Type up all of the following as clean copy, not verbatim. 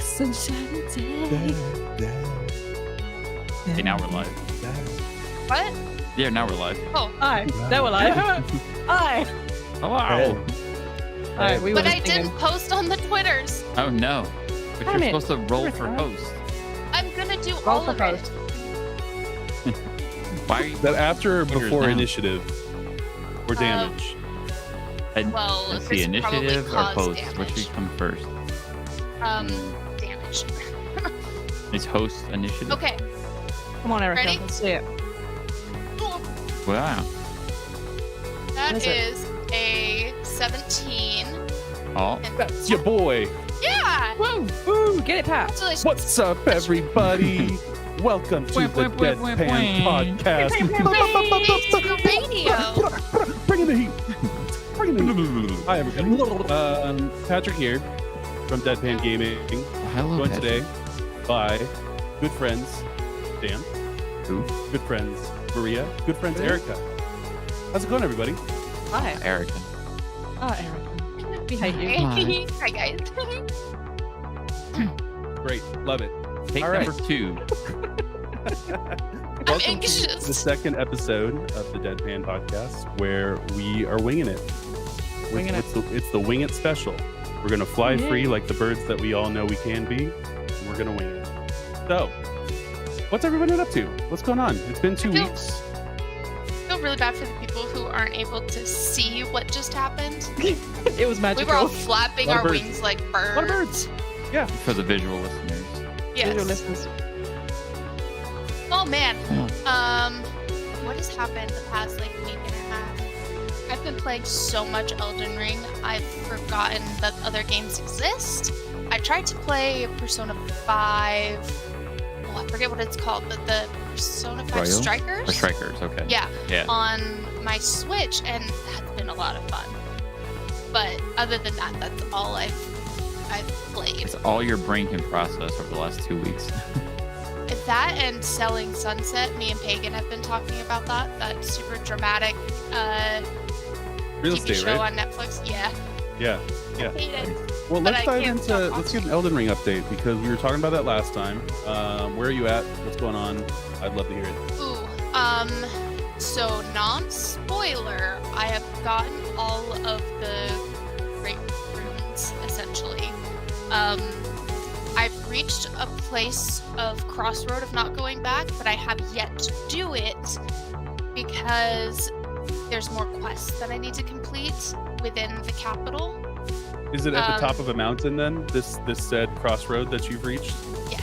sunshiny day. Okay, now we're live. What? Yeah, now we're live. Oh. Hi. Now we're live. Hi. Hello. Alright, we were But I just singing. didn't post on the Twitters. Oh no. But Damn you're it. supposed to roll for Right. host. I'm gonna do Roll all for of it. host. Why are you That after or Twitters before down? initiative or damage? Well, Let's Chris see, would probably initiative or cause host? What damage. should come first? Damage. Is host initiative? Okay. Come on, Erika. Ready? Let's see it. Wow. That What is it? is a 17. Oh. And That's your boy. yeah! Woo! Woo! Get it, Pat. Congratulations. What's up, everybody? Welcome to the DeadPan Podcast. Radio. Bring the heat. Bring the heat. Hi, everybody. Patrick here from DeadPan Gaming. Hello, Joined Patrick. today by good friends Dan, Who? good friends Maria, good friends Who? Erika. How's it going, everybody? Hi. Erika. Oh, Erika. We hate you. Hi. Hi, guys. Great, love it. Take All right. number 2. I'm Welcome to anxious. the second episode of the DeadPan Podcast, where we are winging it. Winging it. It's the Wing It special. We're gonna fly Yeah. free like the birds that we all know we can be, and we're gonna wing it. So, what's everybody up to? What's going on? It's been 2 feel- weeks. I feel really bad for the people who aren't able to see what just happened. It was We magical. were all flapping Lot our of birds. wings like A birds. lot of birds. Yeah. For the visual listeners. Visual Yes. listeners. Oh man. Oh. What has happened the past like week and a half? I've been playing so much Elden Ring, I've forgotten that other games exist. I tried to play Persona 5. Oh, I forget what it's called, but the Persona 5 Royal? Strikers? Or strikers, okay. Yeah, Yeah. on my Switch, and that's been a lot of fun. But other than that, that's all I've played. It's all your brain can process over the last 2 weeks. That and Selling Sunset, me and Pagan have been talking about that super dramatic Real TV estate, show right? on Netflix. Yeah, Yeah. I hate it. Well, But let's I dive can't into. stop Let's get an watching. Elden Ring update because we were talking about that last time. Where are you at? What's going on? I'd love to hear it. Ooh, so non-spoiler, I have gotten all of the great runes, essentially. I've reached a place of crossroad of not going back, but I have yet to do it because there's more quests that I need to complete within the capital. Is it at the top Um, of a mountain then? This said crossroad that you've reached? Yes.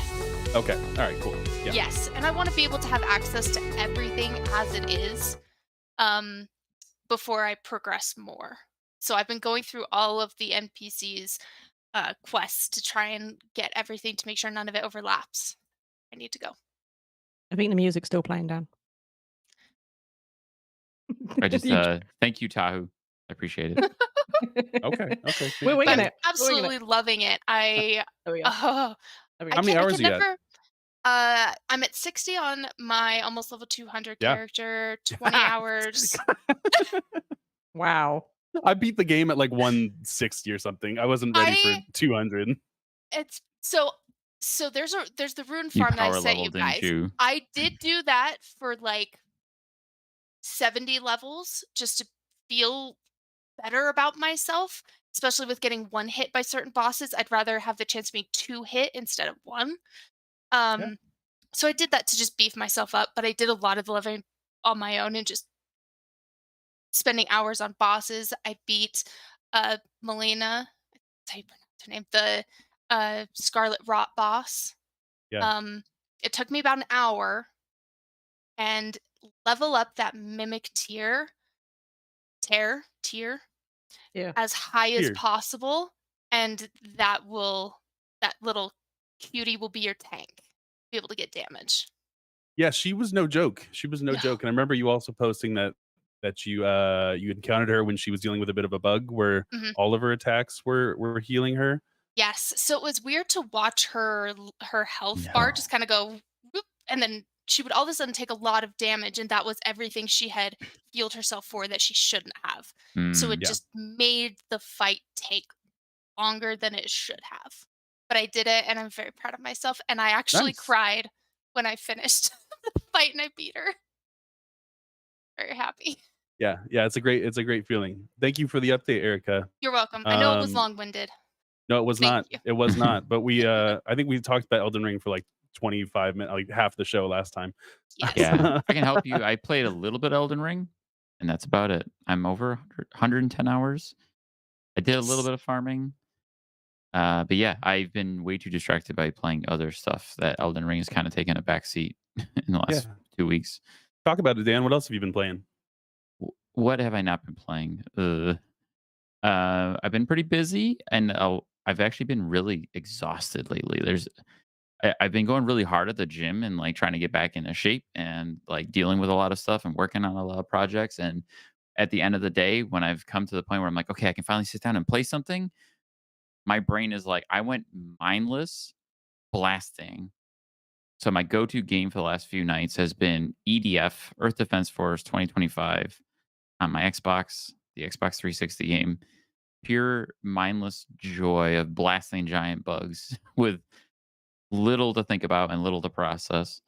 Okay. All right. Cool. Yeah. Yes, and I want to be able to have access to everything as it is before I progress more. So I've been going through all of the NPCs' quests to try and get everything to make sure none of it overlaps. I need to go. I think the music's still playing down. I just, thank you, Tahu. I appreciate it. Okay. Okay. We're winging I'm it. absolutely loving it. There we go. Oh, There we go. How many hours I you got? never. I'm at 60 on my almost level 200 Yeah. character. 20 hours. Wow. I beat the game at like 160 or something. I wasn't ready for 200. It's so there's the rune You farm that power I sent you leveled, guys. didn't you? I did do that for like 70 levels just to feel better about myself, especially with getting one hit by certain bosses. I'd rather have the chance of being 2 hit instead of 1. So I did that to just beef myself up, but I did a lot of leveling on my own and just spending hours on bosses. I beat Melina, that's how you pronounce her name, the Scarlet Rot boss. Yeah. It took me about an hour and level up that mimic tier Yeah. as high as Tier. possible, and that little cutie will be your tank. Be able to get damage. Yeah. She was no joke. She was no No. joke. And I remember you also posting that you encountered her when she was dealing with a bit of a bug where Mhm. all of her attacks were healing her. Yes. So it was weird to watch her health bar No. just kind of go whoop, and then she would all of a sudden take a lot of damage, and that was everything she had healed herself for that she shouldn't have. So it Mm. Yeah. just made the fight take longer than it should have. but I did it, and I'm very proud of myself. And I actually Nice. cried when I finished the fight and I beat her. Very happy. Yeah, yeah, it's a great feeling. Thank you for the update, Erica. You're welcome. I know it was Um, long-winded. no, it was Thank not. you. It was not. But I think we talked about Elden Ring for like 25 minutes, like half the show last time. Yes. Yeah, I can help you. I played a little bit Elden Ring, and that's about it. I'm over 110 hours. I did a little Nice. bit of farming. But yeah, I've been way too distracted by playing other stuff that Elden Ring has kind of taken a backseat in the Yeah. last 2 weeks. Talk about it, Dan. What else have you been playing? What have I not been playing? I've been pretty busy, and I've actually been really exhausted lately. I've been going really hard at the gym and like trying to get back into shape and like dealing with a lot of stuff and working on a lot of projects. And at the end of the day, when I've come to the point where I'm like, okay, I can finally sit down and play something, my brain is like, I went mindless blasting. So my go-to game for the last few nights has been EDF, Earth Defense Force 2025 on my Xbox, the Xbox 360 game. Pure mindless joy of blasting giant bugs with little to think about and little to process.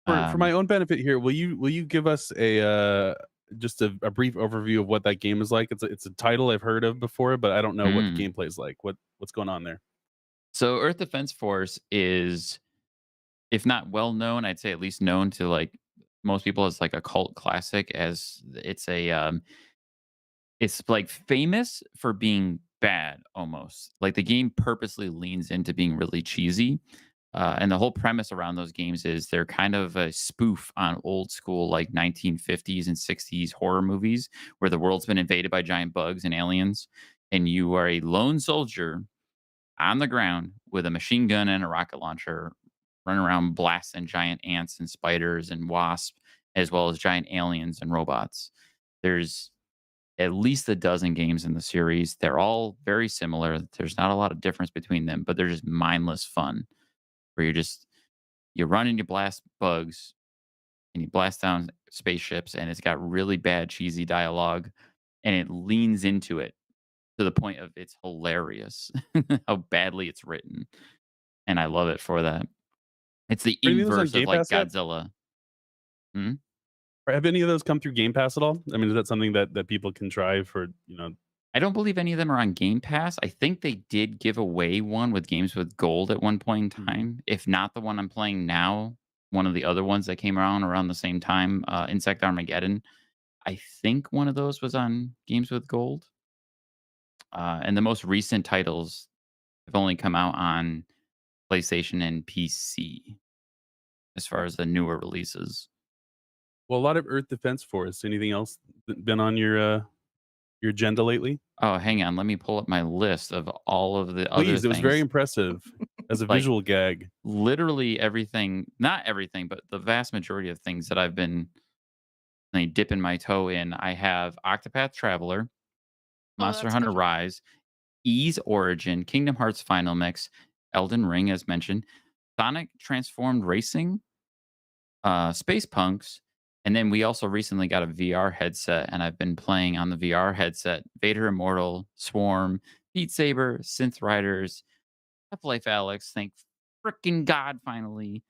For my Um, own benefit here, will you give us just a brief overview of what that game is like? It's a title I've heard of before, but I don't know what the mm. gameplay is like. What's going on there? So Earth Defense Force is, if not well known, I'd say at least known to like most people as like a cult classic. As it's like famous for being bad almost. Like the game purposely leans into being really cheesy. And the whole premise around those games is they're kind of a spoof on old school, like 1950s and 60s horror movies where the world's been invaded by giant bugs and aliens. And you are a lone soldier on the ground with a machine gun and a rocket launcher, running around blasting giant ants and spiders and wasps, as well as giant aliens and robots. There's at least a dozen games in the series. They're all very similar. There's not a lot of difference between them, but they're just mindless fun where you run and you blast bugs and you blast down spaceships, and it's got really bad cheesy dialogue, and it leans into it to the point of it's hilarious how badly it's written, and I love it for that. It's the Are any of those on inverse of Game like Pass yet? Godzilla. Hmm? Or have any of those come through Game Pass at all? I mean, is that something that people can try for? I don't believe any of them are on Game Pass. I think they did give away one with games with gold at one point in Mhm. time. If not the one I'm playing now, one of the other ones that came around the same time, Insect Armageddon. I think one of those was on games with gold. And the most recent titles have only come out on PlayStation and PC as far as the newer releases. Well, a lot of Earth Defense Force. Anything else been on your agenda lately? Oh, hang on. Let me pull up my list of all of the other Please, it was very things. impressive as a Like visual gag. literally everything, not everything, but the vast majority of things that I've been like, dipping my toe in. I have Octopath Traveler, Oh, Monster that's a Hunter good one. Rise, Ys Origin, Kingdom Hearts Final Mix, Elden Ring, as mentioned, Sonic Transformed Racing, Space Punks, and then we also recently got a VR headset, and I've been playing on the VR headset Vader Immortal, Swarm, Beat Saber, Synth Riders, Half-Life Alyx, thank freaking God, finally,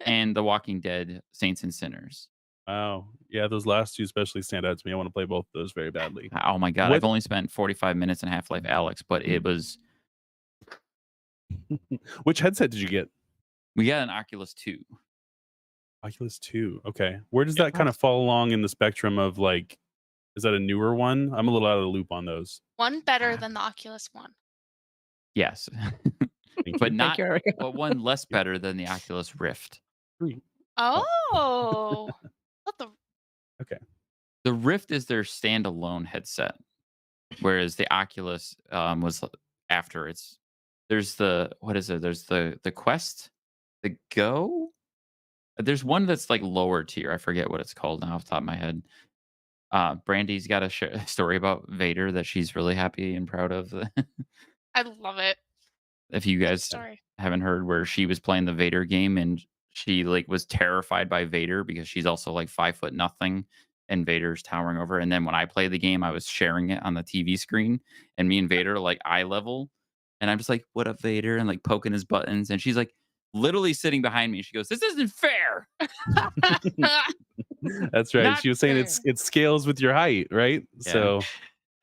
and The Walking Dead, Saints and Sinners. Wow. Yeah, those last two especially stand out to me. I want to play both of those very badly. Oh my God, What I've only spent 45 minutes in Half-Life Alyx, but it was which headset did you get? we got an Oculus 2. Oculus 2. Okay. Where does Yep. that kind of fall along in the spectrum of like, is that a newer one? I'm a little out of the loop on those. One better than the Oculus One. Yes. Thank But you. not you, Erika. but one less better than the Oculus Rift. Three. Oh. What the Okay. The Rift is their standalone headset, whereas the Oculus was after its. There's the what is it? There's the Quest, the Go. There's one that's like lower tier. I forget what it's called now off the top of my head. Brandy's got a story about Vader that she's really happy and proud of. I love it. If you Good guys story. haven't heard, where she was playing the Vader game and she like was terrified by Vader because she's also like 5 foot nothing and Vader's towering over her. And then when I play the game, I was sharing it on the TV screen and me and Vader are like eye level. And I'm just like, "What up, Vader?" And like poking his buttons, and she's like literally sitting behind me. She goes, "This isn't fair. That's right. Not She was saying fair." it scales with your height, right? Yeah. So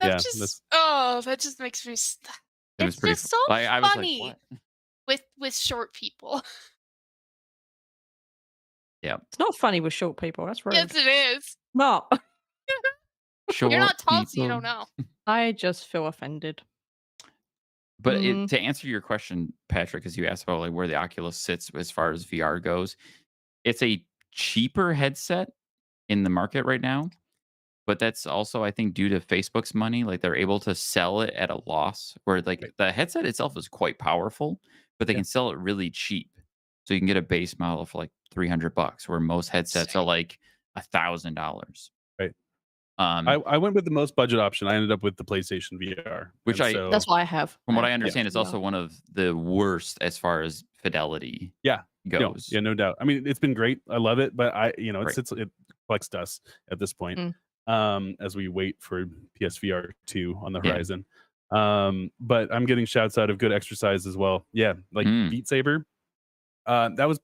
yeah, that just makes me It was it's pretty. just so Like I was like, funny "What?" with short people. Yeah. It's not funny with short people. That's rude. Yes, it is. No, You're Short not tall, so you people. don't know. I just feel offended. But Mm. to answer your question, Patrick, as you asked about like where the Oculus sits as far as VR goes, it's a cheaper headset in the market right now. But that's also, I think, due to Facebook's money. Like they're able to sell it at a loss, where like Right. the headset itself is quite powerful, but they Yeah. can sell it really cheap. So you can get a base model for like $300, where most headsets are Insane. like $1,000. Right. Um, I went with the most budget option. I ended up with the PlayStation VR, Which and I- so That's what I have. from what I have understand, it's PSVR. also one of the worst as far as fidelity goes. yeah, no doubt. I mean, it's been great. I love it, but it Right. it flexed us at this point. As we wait for PSVR 2 on the Yeah. horizon. But I'm getting shouts out of good exercise as well. Yeah, like Beat Saber. That was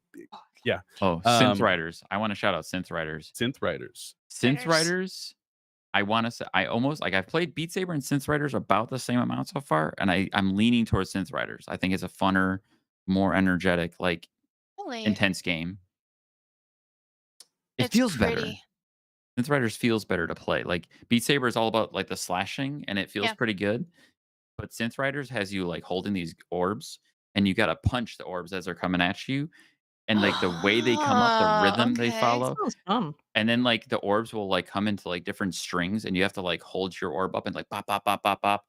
Oh, Synth Riders. I want to shout out Synth Riders. Synth Riders. Synth Riders. I want to say I almost like I've played Beat Saber and Synth Riders about the same amount so far, and I'm leaning towards Synth Riders. I think it's a funner, more energetic, like Really? intense game. It It's feels better. pretty. Synth Riders feels better to play. Like Beat Saber is all about like the slashing, and it feels Yeah. pretty good. But Synth Riders has you like holding these orbs, and you got to punch the orbs as they're coming at you, and like the way they come up, the rhythm they Okay. follow. Sounds fun. And then, like, the orbs will, like, come into, like, different strings, and you have to, like, hold your orb up and, like, pop, pop, pop, pop, pop,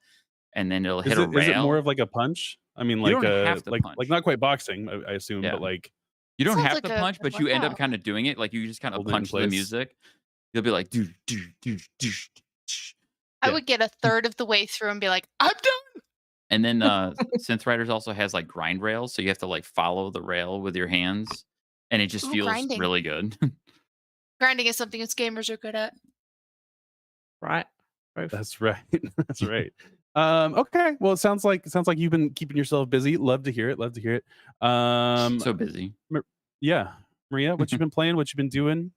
and then it'll hit a rail. Is it more of like a punch? I mean, You like don't have to like punch. not quite boxing, I assume, Yeah. but like You don't Sounds have like to a punch, good but you end up workout. kind of doing it. Like, you just kind of Hold it in punch the place. music. You'll be like, do, do, do, do, do. I Yeah. would get a third of the way through and be like, I'm done. And then Synth Riders also has, like, grind rails, so you have to, like, follow the rail with your hands, and it just Ooh, feels grinding. really good. Grinding is something us gamers are good at. Right. Proof. That's right. That's right. Okay. Well, it sounds like you've been keeping yourself busy. Love to hear it. So busy. Yeah. Maria, what you been playing? What you been doing?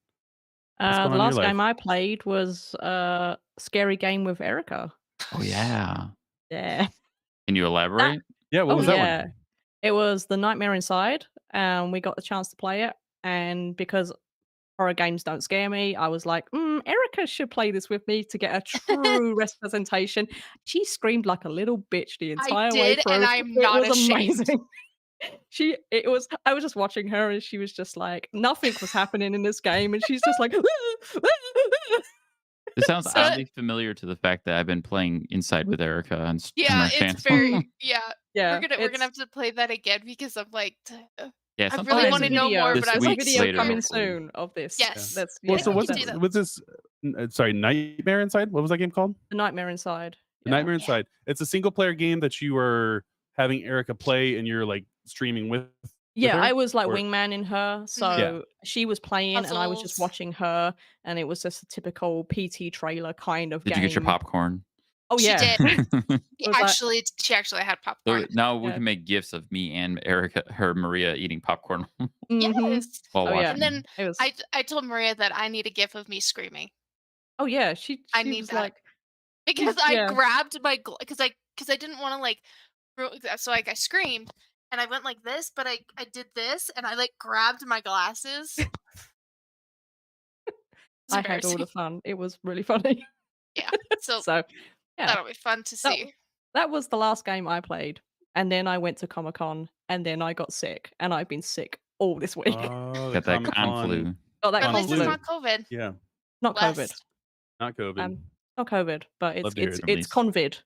What's going The on in your last game life? I played was Scary Game with Erika. Oh, yeah. Yeah. Can you elaborate? Yeah, what Oh, was that yeah. one? It was The Nightmare Inside. We got the chance to play it, and because horror games don't scare me, I was like, Erika should play this with me to get a true representation. She screamed like a little bitch the entire way did, through. and I'm It not was ashamed. amazing. I was just watching her, and she was just like, nothing was happening in this game, and she's just like, This sounds So- oddly familiar to the fact that I've been playing Inside with Erica on Yeah, our it's channel. very yeah. yeah. We're gonna have to play that again because I'm like, Yeah, I sometime really there's want a to know video. more, this but I'm There's a like, week video later, coming hopefully. soon of this. Yes. Let's Well, Yeah, so we what's can do that. what's this? Sorry, Nightmare Inside. What was that game called? The Nightmare Inside. The Nightmare Inside. It's a single player game that you are having Erika play, and you're like streaming with. Yeah, her? I was like Or- wingman in her, so Yeah. she was playing and I was just Puzzles. watching her, and it was just a typical PT trailer kind of Did game. you get your popcorn? Oh She yeah. did. Was that- She actually had So popcorn. now we Yeah. can make gifs of me and Erica, Maria eating popcorn Mhm. Yes. while Oh, yeah. watching. And then It was. I told Maria that I need a gif of me screaming Oh yeah, she I need was that. like, because Yeah. I grabbed my because I didn't want to like so like I screamed and I went like this, but I did this and I like grabbed my glasses. It's I had all embarrassing. the fun. It was really funny. Yeah. So So yeah, that'll be fun to That- see. that was the last game I played, and then I went to Comic-Con, and then I got sick, and I've been sick all this week. Oh, Got that con Comic-Con. flu. Got that At Con least flu. it's flu. not COVID. Yeah, Not COVID. Blessed. not COVID. Not COVID, but Love to hear it's it, at it's least. convid.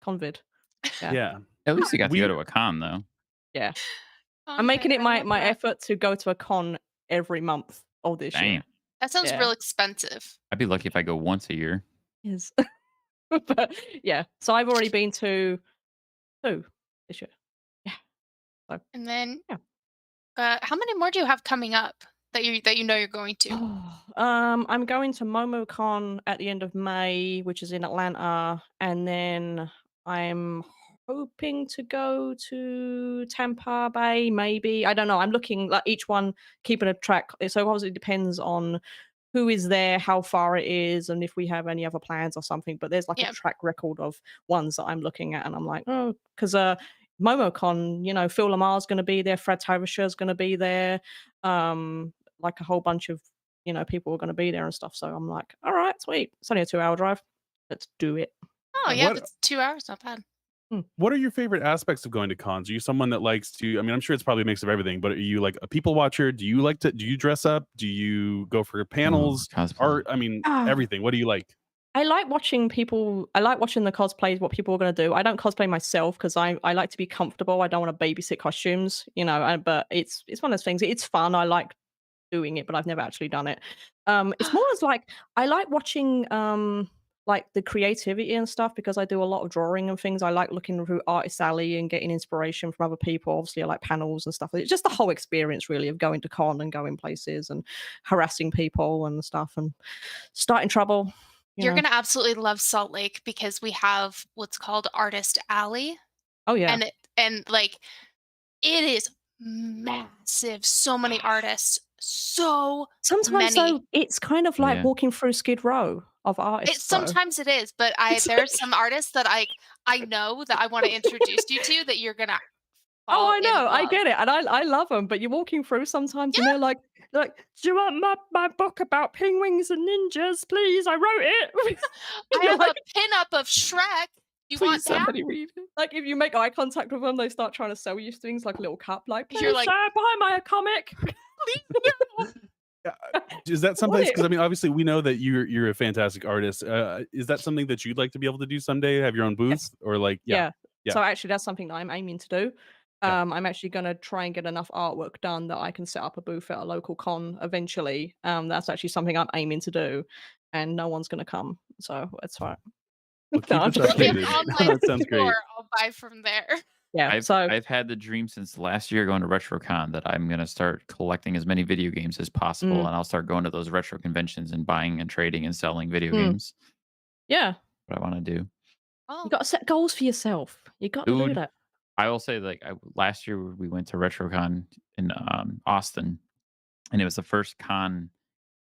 Convid. Yeah. yeah. At least you got to go We- to a con, though. I'm making it I my love my that. effort to go to a con every month of this year. Damn. That sounds Yeah. real expensive. I'd be lucky if I go once a year. Yes. But yeah, so I've already been to 2 this year. And then Yeah. How many more do you have coming up that you know you're going to? I'm going to MomoCon at the end of May, which is in Atlanta, and then I'm hoping to go to Tampa Bay, maybe. I don't know. I'm looking like each one, keeping a track. So obviously it depends on who is there, how far it is, and if we have any other plans or something. But there's like a Yeah. track record of ones that I'm looking at, and I'm like, oh, because MomoCon, Phil Lamar's going to be there, Fred Tavisher's going to be there, like a whole bunch of people are going to be there and stuff. So I'm like, all right, sweet. It's only a 2-hour drive. Let's do it. Oh, Yeah. yeah, What that's 2 hours, not bad. What are your favorite aspects of going to cons? Are you someone that likes to, I mean, I'm sure it's probably a mix of everything, but are you like a people watcher? Do you dress up? Do you go for panels? Cosplay. Art? I mean, Ah. everything. What do you like? I like watching people. I like watching the cosplays, what people are going to do. I don't cosplay myself because I like to be comfortable. I don't want to babysit costumes, but it's one of those things. It's fun. I like doing it, but I've never actually done it. It's more as like I like watching like the creativity and stuff because I do a lot of drawing and things. I like looking through Artist Alley and getting inspiration from other people. Obviously, I like panels and stuff. It's just the whole experience really of going to con and going places and harassing people and stuff and starting trouble. You're going to absolutely love Salt Lake because we have what's called Artist Alley. Oh yeah. And like it is massive. So many artists. So sometimes many. though, it's kind of like Yeah. walking through Skid Row of artists. Sometimes it is, but there's some artists that I know that I want to introduce you to that you're gonna fall I in know, I love. get it, and I love them. But you're walking through sometimes, and they're like, do you want my book about penguins and ninjas, please? I wrote it. I have a pin-up of Shrek. You Please want that? somebody read it. Like if you make eye contact with them, they start trying to sell you things like a little cup. Like, You're please, like- sir, buy my comic. Is that something? What? Because I mean, obviously, we know that you're a fantastic artist. Is that something that you'd like to be able to do someday? Have your own booth, Yes. or like, Yeah. Yeah. So actually, that's something that I'm aiming to do. Yeah. I'm actually going to try and get enough artwork done that I can set up a booth at a local con eventually. That's actually something I'm aiming to do, and no one's going to come, so it's fine. Well, keep No, I'm us just We have kidding. updated. online That sounds great. store. I'll buy from there. Yeah. So I've had the dream since last year going to RetroCon that I'm gonna start collecting as many video games as possible, and I'll start going to those retro conventions and buying and trading and selling video games. yeah, What I want to do. Oh, you got to set goals for yourself. You got to do Dude. that. I will say, like, last year we went to RetroCon in Austin, and it was the first con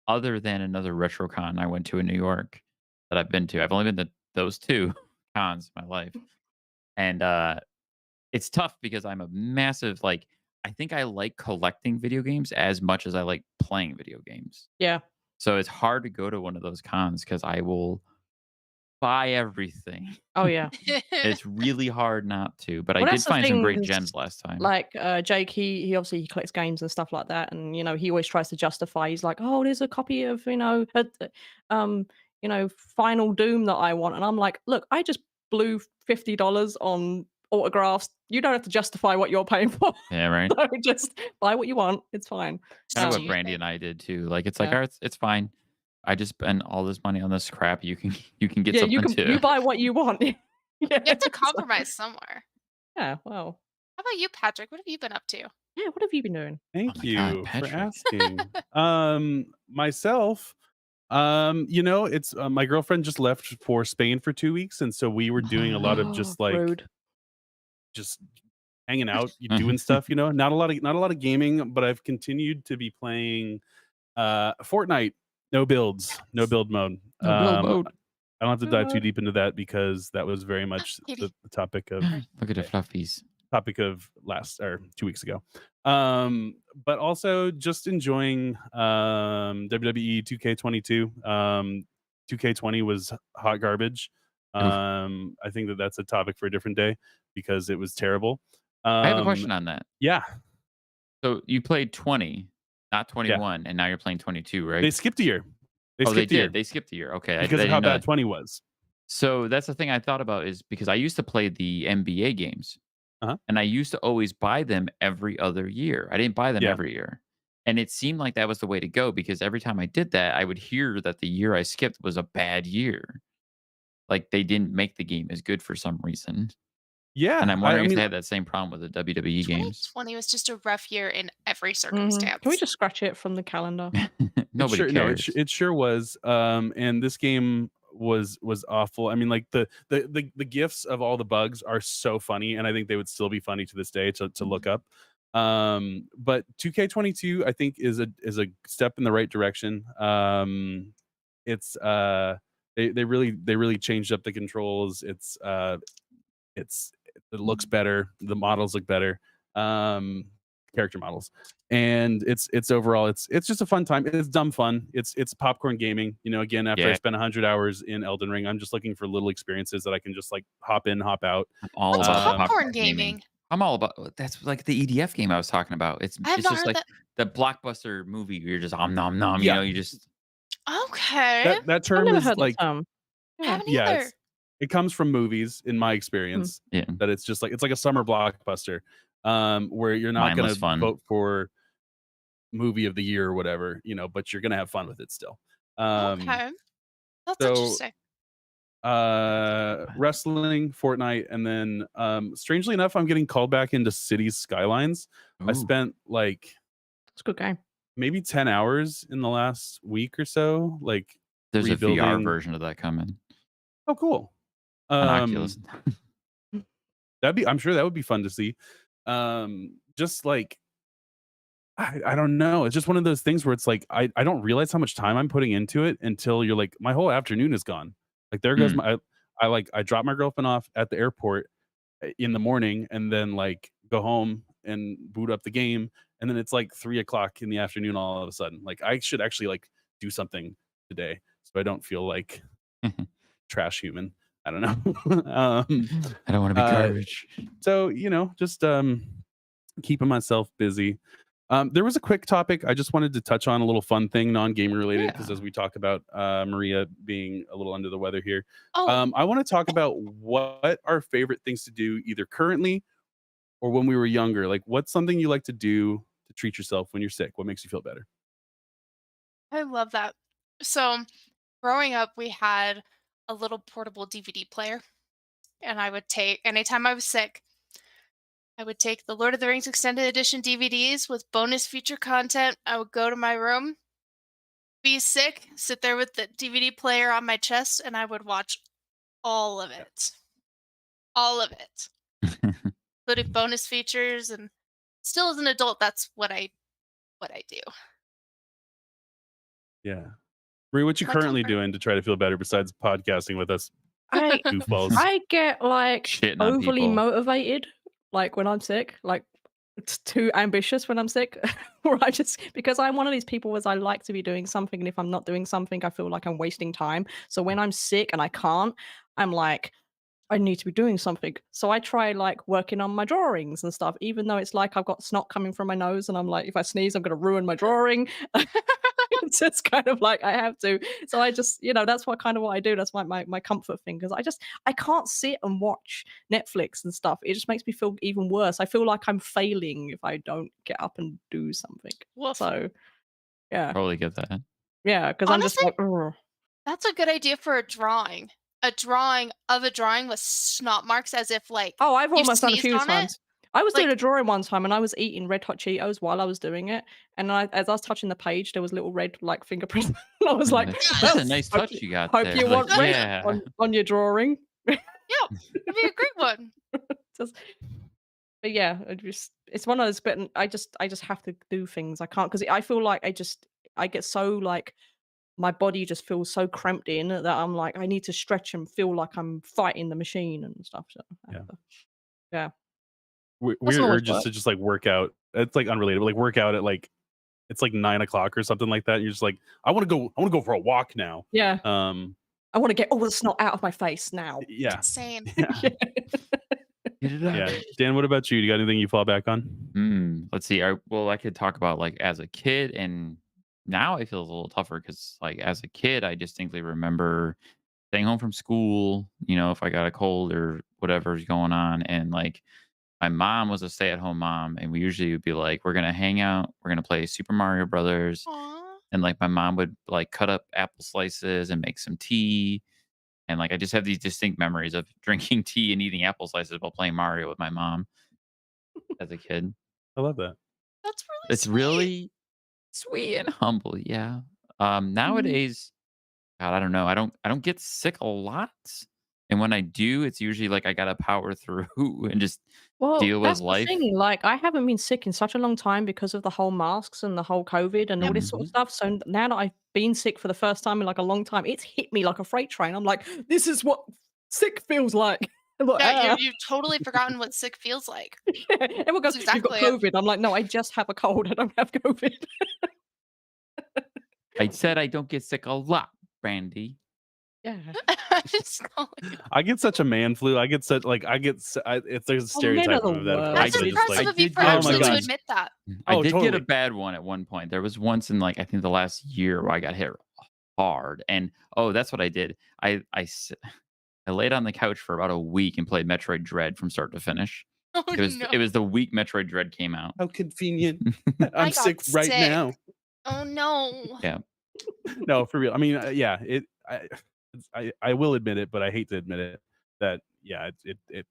other than another RetroCon I went to in New York that I've been to. I've only been to those two cons in my life, and it's tough because I'm a massive I think I like collecting video games as much as I like playing video games. Yeah. So it's hard to go to one of those cons because I will buy everything. Oh yeah. It's really hard not to, but Well, I did that's the find some great thing, gems last time. Like Jake, he obviously he collects games and stuff like that, and he always tries to justify. He's like, "Oh, there's a copy of Final Doom that I want," and I'm like, "Look, I just blew $50 on autographs. You don't have to justify what you're paying for. Yeah, right. So just buy what you want. It's fine." Kind of do what your Brandy thing. and I did too. Like it's like, Yeah. all right, it's fine. I just spent all this money on this crap. You can get Yeah, something you can too. buy what you want. Yeah, You have to it's like- compromise somewhere. Yeah, well, How about you, Patrick? What have you been up to? yeah. What have you been doing? Thank Oh my you God, for Patrick. asking. Myself, it's my girlfriend just left for Spain for 2 weeks, and so we were doing a lot of just like Rude. just hanging out, you doing stuff. Not a lot of gaming, but I've continued to be playing Fortnite. No build mode. No build mode. I don't have to dive too deep into that because that was very much the topic of Look at the fluffies. last or 2 weeks ago. But also just enjoying WWE 2K22. 2K20 was hot garbage. I think that's a topic for a different day because it was terrible. I have a question on that. Yeah, So you played 20, not 21, and now you're playing 22, right? they skipped a year. They skipped a year did. They skipped a year. Okay, because I of how didn't know bad that. 20 was. So that's the thing I thought about is because I used to play the NBA games, Uh-huh. and I used to always buy them every other year. I didn't buy them Yeah. every year, and it seemed like that was the way to go because every time I did that, I would hear that the year I skipped was a bad year. Like they didn't make the game as good for some reason, Yeah, and I'm wondering I if mean, they had that same problem with the WWE games. 2020 was just a rough year in every Mhm. circumstance. Can we just scratch it from the calendar? Nobody No, cares. it sure was. And this game was awful. I mean, like the gifs of all the bugs are so funny, and I think they would still be funny to this day to look up. But 2K22 I think is a step in the right direction. It's they really changed up the controls. It's it looks better. The models look better. Um, Character models, and it's overall it's just a fun time. It's dumb fun. It's popcorn gaming. You know, again, after I Yeah, spent 100 hours in Elden Ring, I'm just looking for little experiences that I can just like hop in, hop out. I'm all What's about the Um, popcorn popcorn gaming. gaming? I'm all about that's like the EDF game I was talking about. It's I have it's not just heard like that. the blockbuster movie where you're just om nom nom, yeah, you just Okay. that I've term never is heard that like term. I Yeah. haven't yeah, either. it comes from movies in my Mm. experience. yeah, That it's just like it's like a summer blockbuster, where you're not mindless gonna fun. vote for movie of the year or whatever, but you're gonna have fun with it still. Um, Okay. That's so interesting. wrestling, Fortnite, and then strangely enough, I'm getting called back into Cities Skylines. I Ooh, spent like It's a good game. maybe 10 hours in the last week or so, like there's a VR rebuilding. version of that coming Oh, cool. on Oculus. Um, Mm. I'm sure that would be fun to see. Just like I don't know. It's just one of those things where it's like I don't realize how much time I'm putting into it until you're like my whole afternoon is gone. Like there goes Mm. I drop my girlfriend off at the airport in the morning and then like go home and boot up the game, and then it's like 3 o'clock in the afternoon all of a sudden. Like I should actually like do something today so I don't feel like trash human. I don't know. I don't want to be uh garbage. so just keeping myself busy. There was a quick topic I just wanted to touch on, a little fun thing, non-gaming related, because as Yeah. we talk about Maria being a little under the weather here, Oh, I want to talk about what our favorite things to do either currently or when we were younger. Like, what's something you like to do to treat yourself when you're sick? What makes you feel better? I love that. So, growing up, we had a little portable DVD player, and I would take anytime I was sick, I would take the Lord of the Rings extended edition DVDs with bonus feature content. I would go to my room, be sick, sit there with the DVD player on my chest, and I would watch all of it. All of it. Including bonus features, and still as an adult, that's what I do. Yeah. Maria, what you My currently comfort. doing to try to feel better besides podcasting with us I goofballs? I get, like, Shitting on overly people. motivated, like, when I'm sick, like, it's too ambitious when I'm sick, or I just because I'm one of these people as I like to be doing something, and if I'm not doing something, I feel like I'm wasting time. So when I'm sick and I can't, I'm like, I need to be doing something. So I try like working on my drawings and stuff, even though it's like I've got snot coming from my nose and I'm like, if I sneeze, I'm gonna ruin my drawing. It's just kind of like I have to. So I just, that's what I do. That's my comfort thing. Because I can't sit and watch Netflix and stuff. It just makes me feel even worse. I feel like I'm failing if I don't get up and do something. Woof. So yeah. Totally get that. Yeah, because I'm just Honestly, like, "Ugh." that's a good idea for a drawing. A drawing of a drawing with snot marks as if, like, Oh, I've you almost done a sneezed few on it. times. I was doing Like, a drawing one time and I was eating Red Hot Cheetos while I was doing it, and as I was touching the page, there was little red, like, fingerprints. I was like, That's "Well, a yes! nice hope touch you you got hope there. you Like, want red yeah. on your drawing." Yeah, it'd be a great one. Just but yeah, it's one of those, but I just have to do things. I can't because I feel like I get so, like, my body just feels so cramped in that I'm like, I need to stretch and feel like I'm fighting the machine and stuff, so I have Yeah. to yeah. Doesn't Weird always urges work. to just like work out. It's like unrelated, but like work out at like it's like 9 o'clock or something like that. And you're just like, I want to go for a walk now. Yeah. Um, I wanna get all the snot out of my face now. yeah. Insane. Yeah. Yeah. Get it out. Yeah. Dan, what about you? Do you got anything you fall back on? Let's see. Well, I could talk about like as a kid, and now it feels a little tougher because, like, as a kid, I distinctly remember staying home from school. If I got a cold or whatever's going on, and like my mom was a stay-at-home mom, and we usually would be like, we're gonna hang out, we're gonna play Super Mario Brothers, Aw. and like my mom would like cut up apple slices and make some tea. And like I just have these distinct memories of drinking tea and eating apple slices while playing Mario with my mom as a kid. I love that. That's really It's sweet. really sweet and humble, yeah. Mhm. Nowadays, God, I don't know. I don't get sick a lot, and when I do, it's usually like I gotta power through and just Well, deal with that's the life. thing, like, I haven't been sick in such a long time because of the whole masks and the whole COVID and all Yep. this sort of Mhm. stuff, so now that I've been sick for the first time in, like, a long time, it's hit me like a freight train. I'm like, "This is what sick feels like." I'm like, Yeah, "Ah." you've totally forgotten what sick feels like. Yeah, everyone That's goes, "You've got exactly it. COVID." I'm like, "No, I just have a cold. I don't have COVID." I said I don't get sick a lot, Brandy. Yeah. Just calling it. I get such a man flu. I get such like I get if there's a Oh, men are stereotype the of that, of I That's course, but did just I impressive like, of you did for get a oh my actually to god, really admit that. I oh did get a totally. bad one at one point. There was once in, like, I think the last year where I got hit hard, and, oh, that's what I did. I laid on the couch for about a week and played Metroid Dread from start to finish. Oh, no. It was the week Metroid Dread came out. How convenient. I'm I got sick right sick. now. Oh, no. Yeah. No, for real. I mean, yeah, I will admit it, but I hate to admit it that yeah, it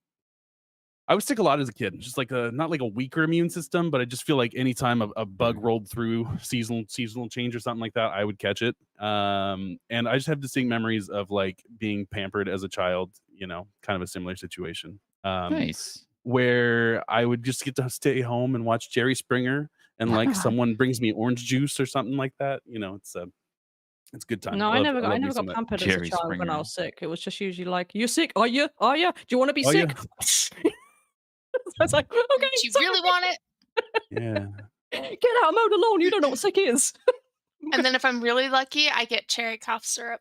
I was sick a lot as a kid, just like a not like a weaker immune system, but I just feel like anytime a bug rolled through seasonal change or something like that, I would catch it. And I just have distinct memories of like being pampered as a child, kind of a similar situation. Nice. Where I would just get to stay home and watch Jerry Springer and like someone brings me orange juice or something like that. It's a good time. No, I I love me never some got of that. pampered as a Jerry child when I Springer. was sick. It was just usually like, "You sick? Are you? Are you? Do you wanna be Oh yeah. sick?" So it's like, "Okay, Do you sorry. really want it? Yeah. Get out, mow the lawn. You don't know what sick is." And then if I'm really lucky, I get cherry cough syrup.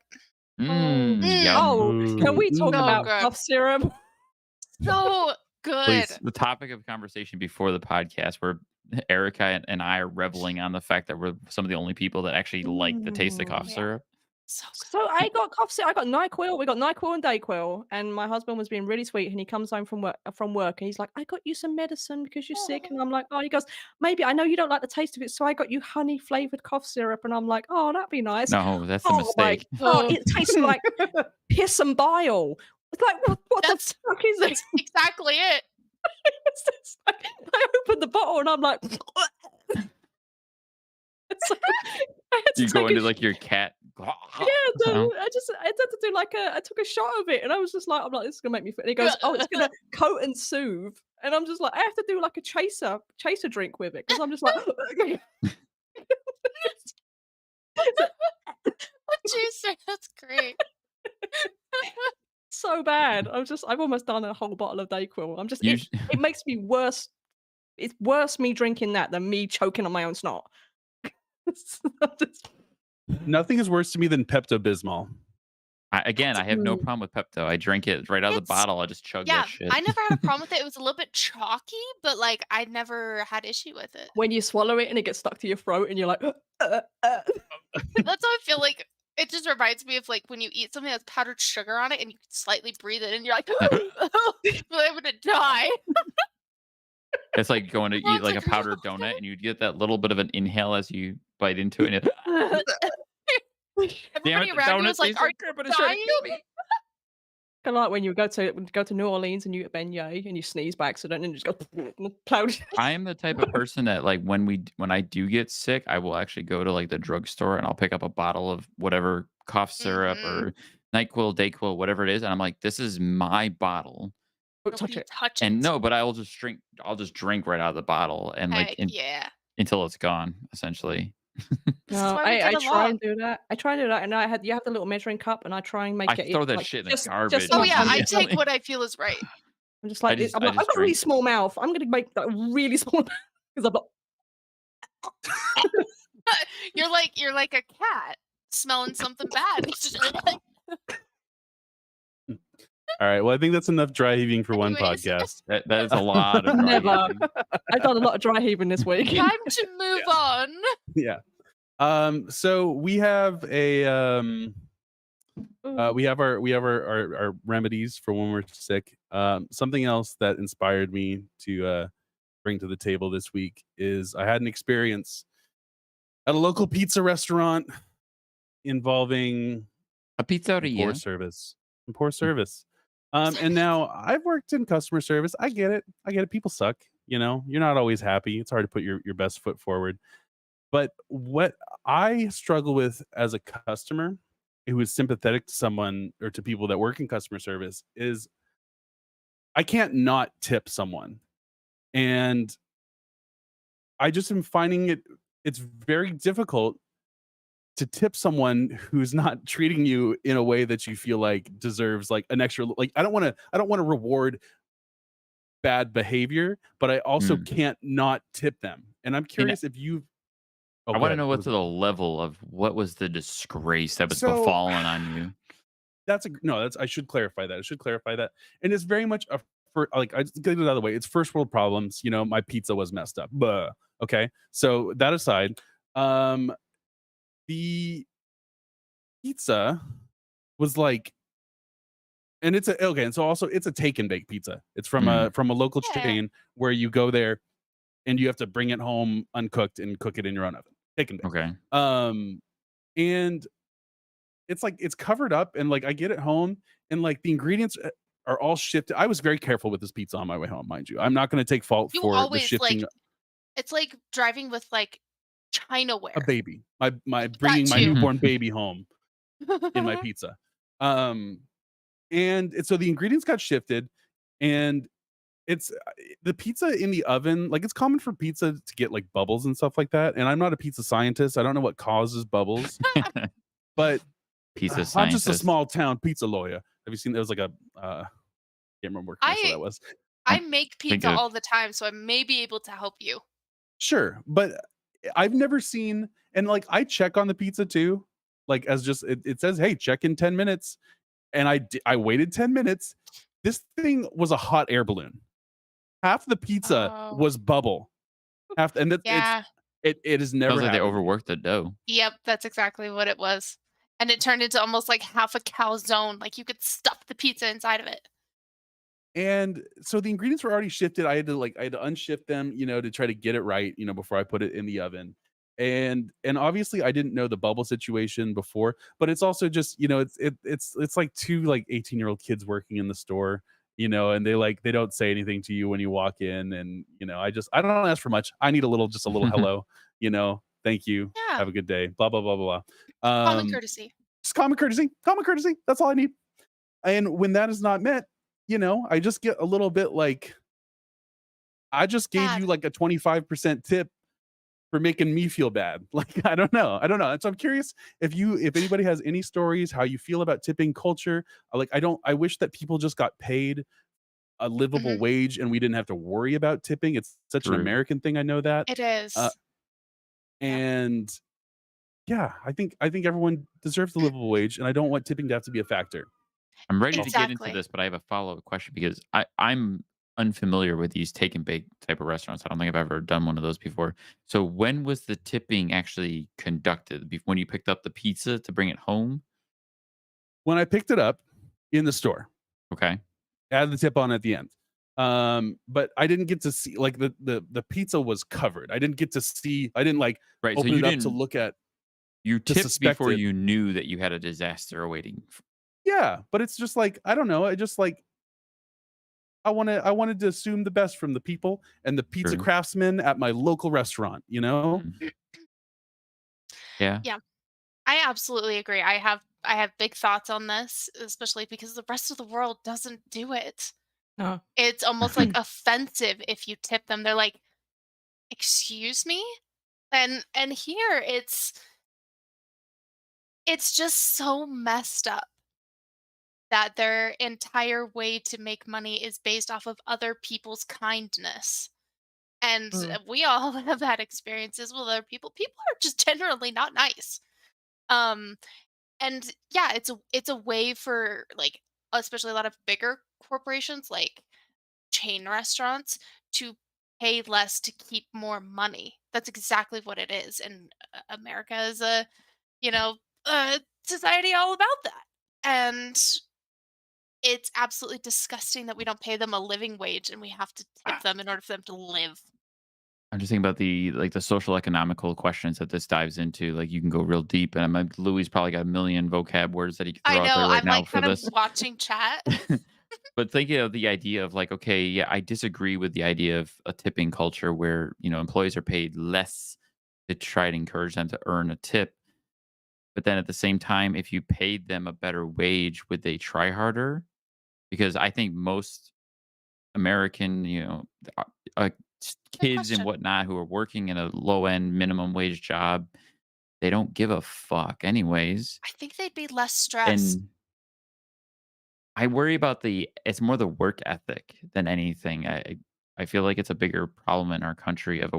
Oh. Mm, Oh, can Ooh, we talk so about good. cough syrup? So good. Please. The topic of conversation before the podcast where Erica and I are reveling on the fact that we're some of the only people that actually like the taste of cough Mm. Yeah. syrup. So good. So I got cough syrup. I got NyQuil. We got NyQuil and Dayquil, and my husband was being really sweet, and he comes home from work, and he's like, "I got you some medicine because you're sick," and I'm like, "Oh," he goes, "Maybe I know you don't like the taste of it, so I got you honey flavored cough syrup," and I'm like, "Oh, that'd be nice." No, that's a Oh my mistake. god, Oh, it tastes like piss and bile. It's like, what the that's fuck is this? that's exactly it. It's just like, I opened the bottle and I'm like, it's like I had to You go take a into like your cat yeah, sound. I had to do like I took a shot of it and I was just like, I'm like, this is gonna make me feel. And he goes, "Oh, it's gonna coat and soothe." And I'm just like, I have to do like a chaser drink with it because I'm just like, so, Juicer, that's great. so bad. I've almost done a whole bottle of Dayquil. I'm just You it sh it makes me worse. It's worse me drinking that than me choking on my own snot. I'm just- nothing is worse to me than Pepto Bismol. I have no Mm. problem with Pepto. I drink it right out of the It's bottle. I just chug Yeah, that shit. I never had a problem with it. It was a little bit chalky, but, like, I never had issue with it. When you swallow it and it gets stuck to your throat and you're like, uh." That's how I feel like it just reminds me of, like, when you eat something that's powdered sugar on it and you slightly breathe it and you're like, I'm gonna die. It's like going to eat Everyone's like a like, "Are you powdered donut, okay?" and you get that little bit of an inhale as you bite into it, and it "Damn Everybody it, the around you donut was like, tastes "Are so you good, but it's trying to kill dying?" me." Kinda like when you go to New Orleans and you get beignet and you sneeze by accident and you just go and the cloud. I am the type of person that, like, when I do get sick, I will actually go to, like, the drugstore, and I'll pick up a bottle of whatever cough syrup Mhm. or NyQuil, Dayquil, whatever it is, and I'm like, "This is my bottle." Don't touch Nobody it. touch And it. no, but I'll just drink right out of the bottle and, like, Heck yeah. until it's gone, essentially. This is No, why we I get try along. and do that. I try and do that, and you have the little measuring cup, and I try and I make it throw that like shit in the just garbage Oh, enough yeah, for I me to take immediately. what I feel is right. I'm just like I I've just got a really drink. small mouth. I'm gonna make like really small because I've got You're like a cat smelling something bad. It's just All right. Well, I think that's enough dry heaving for one anyways, podcast. That is a lot of dry never. heaving. I've done a lot of dry heaving this week. time to move Yeah. on. Yeah. So we have a we have our remedies for when we're sick. Something else that inspired me to bring to the table this week is I had an experience at a local pizza restaurant involving A poor pizzeria. service. Poor service. And now I've worked in customer service. I get it. People suck. You're not always happy. It's hard to put your best foot forward. But what I struggle with as a customer who is sympathetic to someone or to people that work in customer service is I can't not tip someone. And I just am finding it's very difficult to tip someone who's not treating you in a way that you feel like deserves like an extra like I don't want to reward bad behavior, but I also Mm. can't not tip them. And I'm And curious if you oh I go want to ahead. know What what's was it? the level of what was the disgrace that was So befallen on you. that's a no, that's I should clarify that. I should clarify that. And it's very much a for like I just get it out of the way. It's first world problems. My pizza was messed up. Buh. Okay. So that aside, um the pizza was like and it's a okay, and so also it's a take and bake pizza. It's Mm, from a local Yeah. chain where you go there and you have to bring it home uncooked and cook it in your own oven. Take and bake. okay. Um and it's like it's covered up and like I get it home and like the ingredients are all shifted. I was very careful with this pizza on my way home, mind you. I'm not going to take fault You for the always shifting like it's like driving with like a Chinaware. baby. My That bringing my too. newborn baby home in my pizza. Um so the ingredients got shifted and it's the pizza in the oven, like it's common for pizza to get like bubbles and stuff like that. And I'm not a pizza scientist. I don't know what causes bubbles, but Pizza I'm just a scientist. small town pizza lawyer. Have you seen there was like a can't remember what commercial I that was. I I'm make think pizza of all the time, so I may be able to help you. Sure, but I've never seen and like I check on the pizza too. Like as just it says, hey, check in 10 minutes. And I waited 10 minutes. This thing was a hot air balloon. Half the pizza Oh, was bubble. Half and yeah. it has sounds never like they happened to me. overworked the dough. Yep, that's exactly what it was. And it turned into almost like half a calzone, like you could stuff the pizza inside of it. And so the ingredients were already shifted. I had to unshift them, to try to get it right, before I put it in the oven. And obviously I didn't know the bubble situation before, but it's also just, it's like two like 18-year-old kids working in the store, and they don't say anything to you when you walk in. And, I don't ask for much. I need just a little hello, thank you. Yeah, Have a good day. Blah, blah, blah, blah, blah. common courtesy. Just common courtesy. Common courtesy. That's all I need. And when that is not met, I just get a little bit like, I just gave you Bad. like a 25% tip for making me feel bad. Like, I don't know. I don't know. And so I'm curious if anybody has any stories, how you feel about tipping culture. I wish that people just got paid a livable Mhm. wage and we didn't have to worry about tipping. It's such an True. American thing. I know that. It Uh, is. Yep. and yeah, I think everyone deserves a livable wage and I don't want tipping to have to be a factor. I'm ready to Oh, get into Exactly. this, but I have a follow-up question because I'm unfamiliar with these take and bake type of restaurants. I don't think I've ever done one of those before. So when was the tipping actually conducted? When you picked up the pizza to bring it home? when I picked it up in the store, Okay. add the tip on at the end. But I didn't get to see like the pizza was covered. I didn't get to see. I didn't like Right. So open you it up to didn't look at you to tipped suspect before it. you knew that you had a disaster awaiting. Yeah, but it's just like I don't know. I just like I wanted to assume the best from the people and the pizza True. craftsmen at my local restaurant. Mm. Yeah. Yeah, I absolutely agree. I have big thoughts on this, especially because the rest of the world doesn't do it. No. It's almost like offensive if you tip them. They're like, "Excuse me?" And here it's just so messed up that their entire way to make money is based off of other people's kindness. And Mm. we all have had experiences with other people. People are just generally not nice. Um and yeah, it's a way for like especially a lot of bigger corporations like chain restaurants to pay less to keep more money. That's exactly what it is. And America is you know, a society all about that. And it's absolutely disgusting that we don't pay them a living wage and we have to tip them in order for them to live. I'm just thinking about the social economical questions that this dives into. Like you can go real deep, and Louis probably got a million vocab words that he could I throw out know, there right I'm now like for kind of this. watching chat. But thinking of the idea of like, okay, yeah, I disagree with the idea of a tipping culture where employees are paid less to try to encourage them to earn a tip. But then at the same time, if you paid them a better wage, would they try harder? Because I think most American, uh, uh, Good kids and question. whatnot who are working in a low end minimum wage job, they don't give a fuck anyways. I think they'd be less stressed. And I worry about it's more the work ethic than anything. I feel like it's a bigger problem in our country of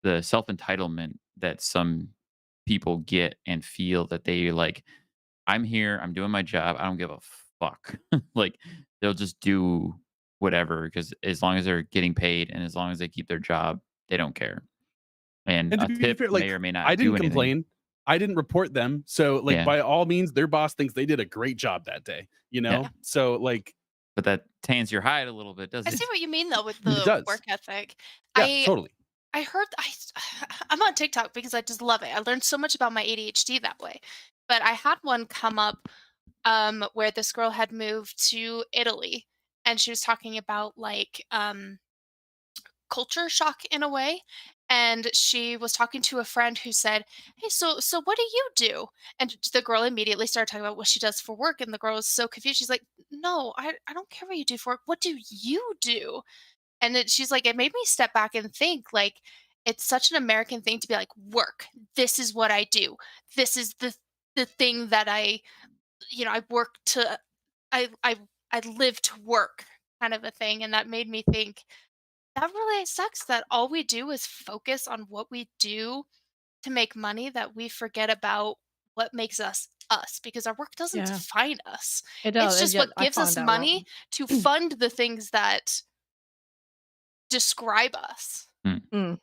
the self entitlement that some people get and feel that they like, I'm here, I'm doing my job, I don't give a fuck. Like they'll just do whatever because as long as they're getting paid and as long as they keep their job, they don't care. And And to a be tip fair, may like, or may I not didn't do anything. complain. I didn't report them. So, like, Yeah. by all means, their boss thinks they did a great job that day, you Yeah. know? So, like, But that tans your hide a little bit, I doesn't see it? what you mean though with it the does. work ethic. Yeah, I totally. I heard I'm on TikTok because I just love it. I learned so much about my ADHD that way. But I had one come up where this girl had moved to Italy and she was talking about like culture shock in a way. And she was talking to a friend who said, "Hey, so what do you do?" And the girl immediately started talking about what she does for work. And the girl was so confused. She's like, "No, I don't care what you do for work. What do you do?" And she's like, it made me step back and think like it's such an American thing to be like, work. This is what I do. This is the thing that I work to I I live to work kind of a thing. And that made me think that really sucks that all we do is focus on what we do to make money that we forget about what makes us us because our work doesn't Yeah, define us. it It's does, and just yet what I gives us find that a lot. money to fund the things that describe us. Hmm. Mm.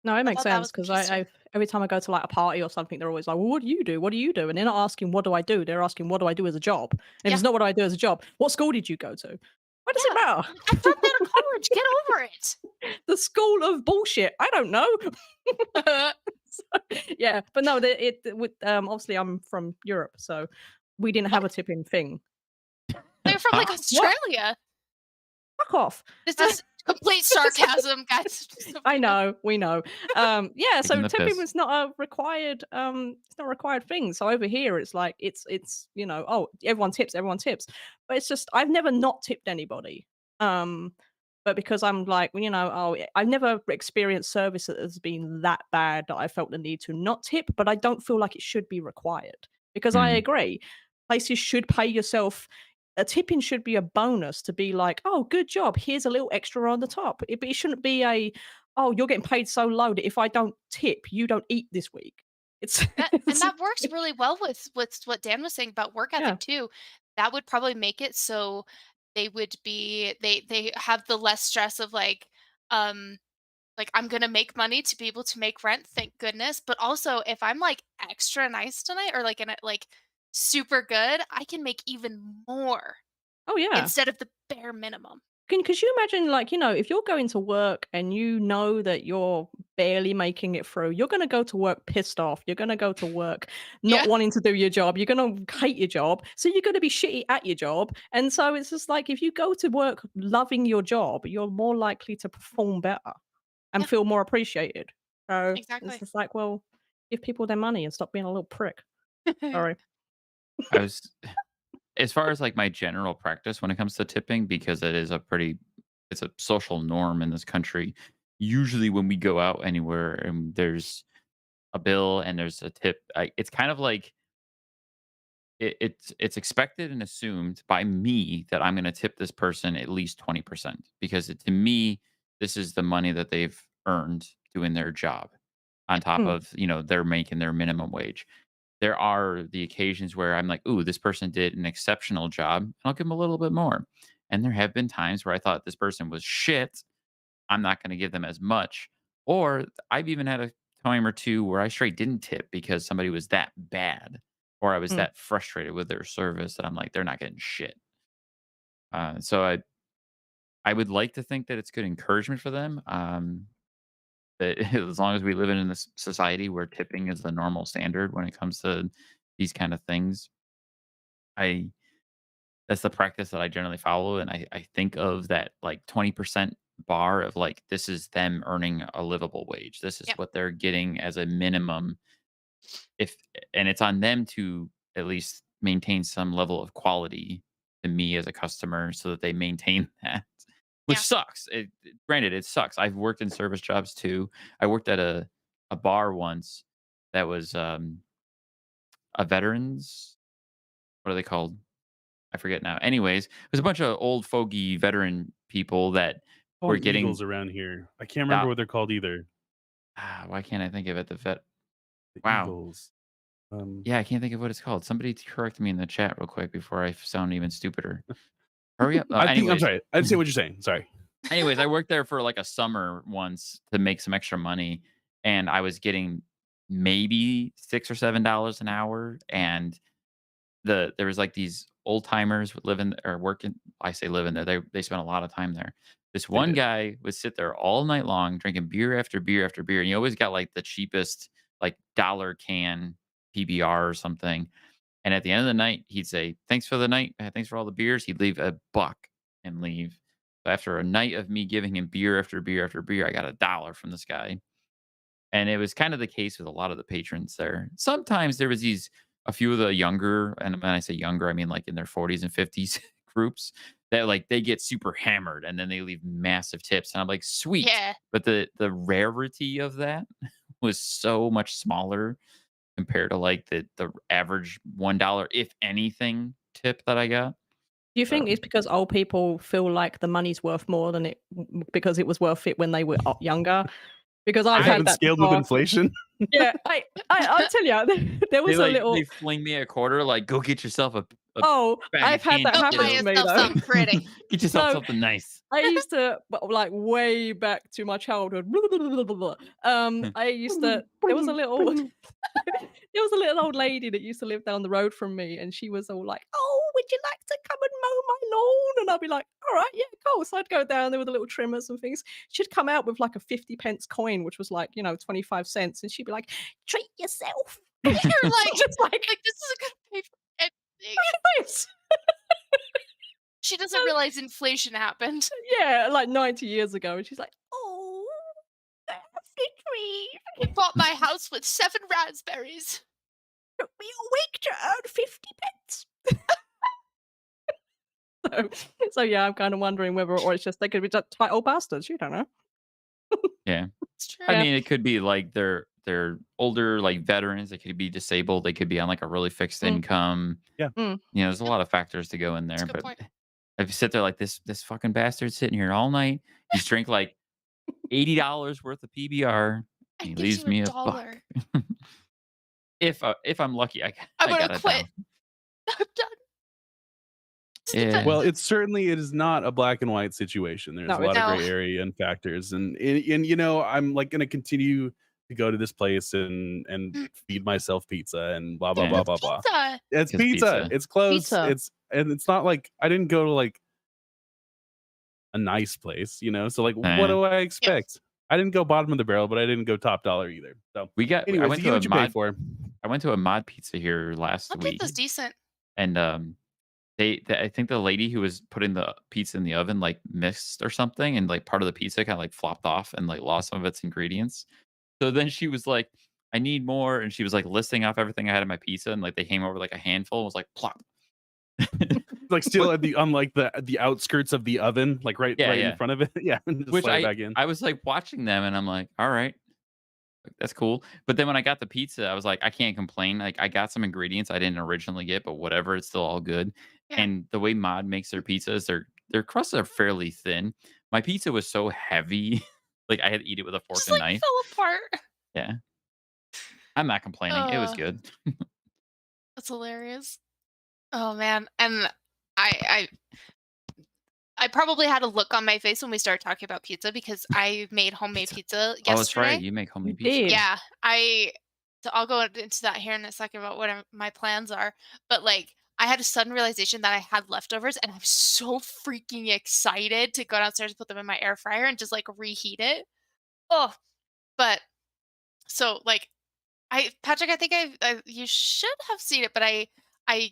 No, it I makes thought that sense was because interesting. I every time I go to like a party or something, they're always like, "Well, what do you do? What do you do?" And they're not asking, "What do I do?" They're asking, "What do I do as a job?" And if Yeah, it's not what I do as a job, what school did you go to? Why does it yeah. matter? Like, I dropped out of college, get over it. The school of bullshit. I don't know. So, yeah, but no, with obviously I'm from Europe, so we didn't have a What? tipping thing. They're from, like, Huh? What? Australia. Fuck off. This is complete sarcasm, guys. Just so I you know. know, we know. Yeah, Taking so the tipping piss. was not a required it's not a required thing. So over here it's like oh, everyone tips. But it's just I've never not tipped anybody. Um but because I'm like, I've never experienced service that has been that bad that I felt the need to not tip, but I don't feel like it should be required. Because I Mm, agree. Places should pay yourself a tipping should be a bonus to be like, "Oh, good job. Here's a little extra on the top." It shouldn't be a, "Oh, you're getting paid so low that if I don't tip, you don't eat this week." It's, That and it's that works really well with what Dan was saying about work yeah. ethic too. That would probably make it so they have the less stress of, um like, I'm gonna make money to be able to make rent, thank goodness, but also, if I'm, like, extra nice tonight or, like, super good, I can make even more Oh, yeah. instead of the bare minimum. Could you imagine, like, if you're going to work and you know that you're barely making it through, you're gonna go to work pissed off. You're gonna go to work not Yeah, wanting to do your job. You're gonna hate your job. So you're gonna be shitty at your job. And so it's just like if you go to work loving your job, you're more likely to perform better and yeah, feel more appreciated. So it's exactly. just like, well, give people their money and stop being a little prick. Sorry. I was as far as like my general practice when it comes to tipping, because it's a social norm in this country. Usually, when we go out anywhere and there's a bill and there's a tip, it's kind of like it's expected and assumed by me that I'm going to tip this person at least 20% because to me, this is the money that they've earned doing their job on top Mm, of, they're making their minimum wage. There are the occasions where I'm like, "Ooh, this person did an exceptional job, and I'll give them a little bit more." And there have been times where I thought this person was shit, I'm not gonna give them as much. Or I've even had a time or 2 where I straight didn't tip because somebody was that bad, or I was mm, that frustrated with their service that I'm like, "They're not getting shit." So I would like to think that it's good encouragement for them, that as long as we live in this society where tipping is the normal standard when it comes to these kind of things, I that's the practice that I generally follow, and I think of that, like, 20% bar of, like, this is them earning a livable wage. This is Yep. what they're getting as a minimum if and it's on them to at least maintain some level of quality to me as a customer so that they maintain that, which Yeah. sucks. Granted, it sucks. I've worked in service jobs too. I worked at a bar once that was a veterans. What are they called? I forget now. Anyways, it was a bunch of old fogey veteran people that Call were them getting Eagles around here. I can't remember that. what they're called either. Why can't I think of it? The Wow. Eagles. Yeah, I can't think of what it's called. Somebody correct me in the chat real quick before I sound even stupider. Hurry up. I think I'm Anyways, sorry. I understand what you're saying. Sorry. I worked there for like a summer once to make some extra money, and I was getting maybe $6 or $7 an hour. And there was like these old timers living or working. I say living there. They spent a lot of time there. This They one did. guy would sit there all night long drinking beer after beer after beer, and he always got like the cheapest like dollar can PBR or something. And at the end of the night, he'd say, "Thanks for the night. Thanks for all the beers." He'd leave a buck and leave. So after a night of me giving him beer after beer after beer, I got $1 from this guy. And it was kind of the case with a lot of the patrons there. Sometimes there was a few of the younger, and when I say younger, I mean like in their 40s and 50s groups that like they get super hammered and then they leave massive tips. And I'm like, sweet. Yeah. But the rarity of that was so much smaller compared to like the average $1, if anything, tip that I got. Do you So think it's because old people feel like the money's worth more than because it was worth it when they were younger? Because They I've had haven't that scaled with before. inflation. Yeah, I tell you, there was a they little. fling me a quarter, like go get yourself a Oh, bag of I've had canned that Go buy happen to Cheetos. me yourself though. something pretty. Get yourself No, something nice. I used to, like, way back to my childhood. I used to. There was a little. There was a little old lady that used to live down the road from me, and she was all like, "Oh, would you like to come and mow my lawn?" And I'd be like, "All right, yeah, cool." So I'd go down there with the little trimmers and things. She'd come out with like a 50p coin, which was like 25 cents, and she'd be like, "Treat yourself." You're like, Just like this is gonna pay for everything. this. She doesn't realize inflation happened. Yeah, like 90 years ago, and she's like, "Oh, that's the tree. I bought my house with 7 raspberries. Took me a week to earn 50p." So yeah, I'm kind of wondering whether, or it's just they could be just tight old bastards. You don't know. Yeah. It's true. I Yeah. mean, it could be like they're older, like veterans. They could be disabled. They could be on like a really fixed Mm. income. Yeah. Mm. There's a lot of factors to go in That's there. a good But point. if you sit there like this fucking bastard sitting here all night, he's drink like $80 worth of PBR, and And he gives leaves you me a $1. buck. If I'm lucky, I'm I gonna got it quit. down. I'm done. This is the Yeah. best. Well, it is not a black and white situation. There's No, a lot of No. gray area and factors, and I'm like going to continue to go to this place and feed myself pizza and blah blah Yeah. blah blah blah. Pizza. It's 'Cause pizza. pizza. It's close. Pizza. It's not like I didn't go to like a nice place, So like, what Eh. do I expect? I didn't go bottom of the barrel, but I didn't go top dollar either. So, I anyways, went you to get a what you pay mod for. I went to a mod pizza here last My week, pizza's decent. and I think the lady who was putting the pizza in the oven like missed or something, and like part of the pizza kind of like flopped off and like lost some of its ingredients. So then she was like, "I need more," and she was like listing off everything I had in my pizza, and like they came over like a handful, and was like plop. Like still at the on like the outskirts of the oven, like right Yeah, right in yeah. front of it. Yeah, and just Which slide it back in. I was like watching them, and I'm like, all right, like, that's cool. But then when I got the pizza, I was like, I can't complain. Like I got some ingredients I didn't originally get, but whatever, it's still all good. Yeah. And the way Mod makes their pizzas, their crusts are fairly thin. My pizza was so heavy, like I had to eat it with a fork Just and like knife. fell apart. Yeah, I'm not complaining. It was Uh, good. That's hilarious. Oh man. And I I probably had a look on my face when we started talking about pizza because I made homemade pizza Oh, that's right. yesterday. You make You homemade pizza. did. Yeah, so I'll go into that here in a second about what my plans are. But like, I had a sudden realization that I had leftovers, and I'm so freaking excited to go downstairs and put them in my air fryer and just like reheat it. Oh, but so like, Patrick, I think you should have seen it, but I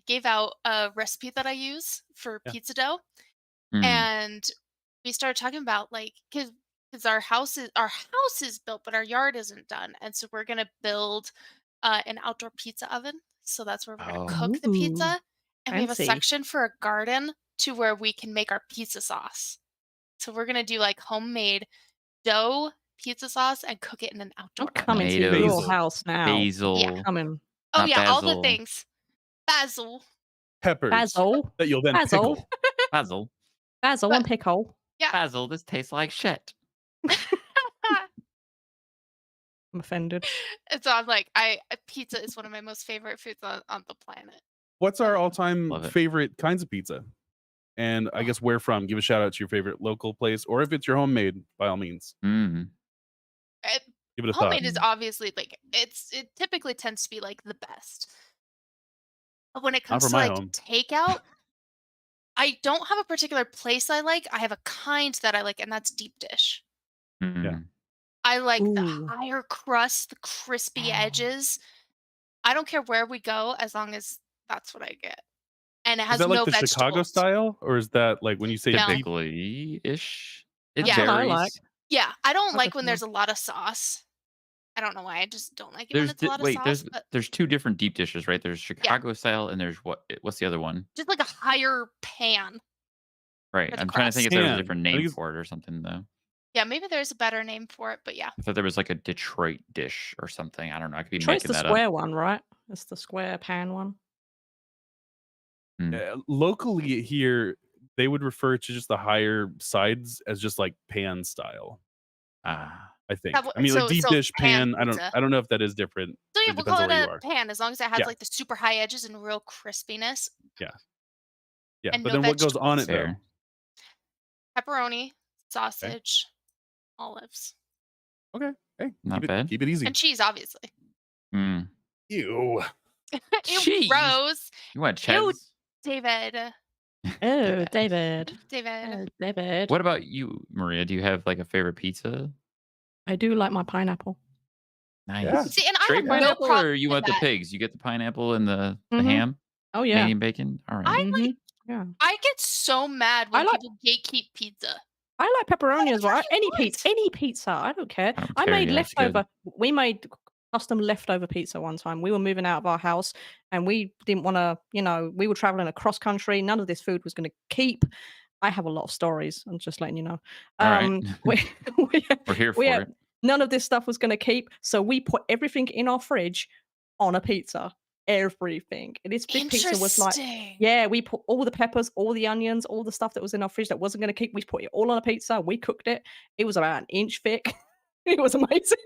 gave out a recipe that I use for Yeah. pizza dough, Mm, and we started talking about like because our house is built but our yard isn't done, and so we're gonna build an outdoor pizza oven. So that's where we're gonna Oh, cook the Ooh, pizza, and we have a fancy. section for a garden to where we can make our pizza sauce. So we're gonna do like homemade dough pizza sauce and cook it in an I'm outdoor oven. coming to your tomatoes, Basil, house now. Yeah. basil, Coming. Oh not yeah, all the basil, things. Basil. peppers Basil. that you'll then Basil. pickle. basil, Basil But and pickle. yeah. basil. This tastes like shit. I'm offended. And so I'm like, I pizza is one of my most favorite foods on the planet. What's I our love all-time Love it. favorite kinds of pizza? And I guess where from? Give a shout out to your favorite local place, or if it's your homemade, by all means, Mm. it. give it a thought. Homemade is obviously like it typically tends to be like the best. But when it Not comes for to my like home. takeout, I don't have a particular place I like. I have a kind that I like, and that's deep dish. Yeah. Mm. I like the Ooh. higher crust, the crispy edges. I don't care where we go as long as that's what I get. And it Is has that like no the Chicago vegetables. style, or is that like when you say No. deep? Typically-ish. It That's Yeah. what I like. varies. Yeah. I don't I like when prefer. there's a lot of sauce. I don't know why. I just don't like it when There's it's a lot of wait, sauce, but there's 2 different deep dishes, right? There's yeah. Chicago style and there's what's the other one? Just like a higher pan Right. for the I'm trying to think crust. if there was a Pan. different I think name it's for it or something though. Yeah, maybe there's a better name for it, but yeah. I thought there was like a Detroit dish or something. I don't know. I could be Detroit's making the that up. square one, right? It's the square pan one. Mm. Locally here, they would refer to just the higher sides as just like pan style. Ah. I think. I mean, like So deep dish pan pan. pizza. I don't know if that is different. So yeah, It we'll depends call on it where you a are. pan as long as it has Yeah, like the super high edges and real crispiness yeah, yeah. and But no then what goes on vegetables. it though? Fair. Pepperoni, Okay, sausage, olives, okay. Hey, Not bad. keep it easy. and cheese, obviously. Mm. Ew. Ew, Cheese? gross. You want Ew, cheese? David. Oh, David. David. Oh, David. What about you, Maria? Do you have like a favorite pizza? I do like my pineapple. Yeah. Nice. See, and I Straight have no pineapple problem or you with want the that. pigs? You get the pineapple and the Mhm. ham? Oh yeah. Canadian bacon? All right. I Mhm. Yeah. I get so mad I when like people gatekeep pizza. I like pepperoni as well. Whatever you want. Any pizza, I don't care. I don't I care. made Yeah, it's good. leftover. We made custom leftover pizza one time. We were moving out of our house, and we didn't want to. We were traveling across country. None of this food was going to keep. I have a lot of stories. I'm just letting you know. All right. We, we, We're here we for had, it. none of this stuff was going to keep, so we put everything in our fridge on a pizza. Everything. And this big pizza was like, Interesting. yeah, we put all the peppers, all the onions, all the stuff that was in our fridge that wasn't going to keep. We put it all on a pizza. We cooked it. It was about an inch thick. It was amazing.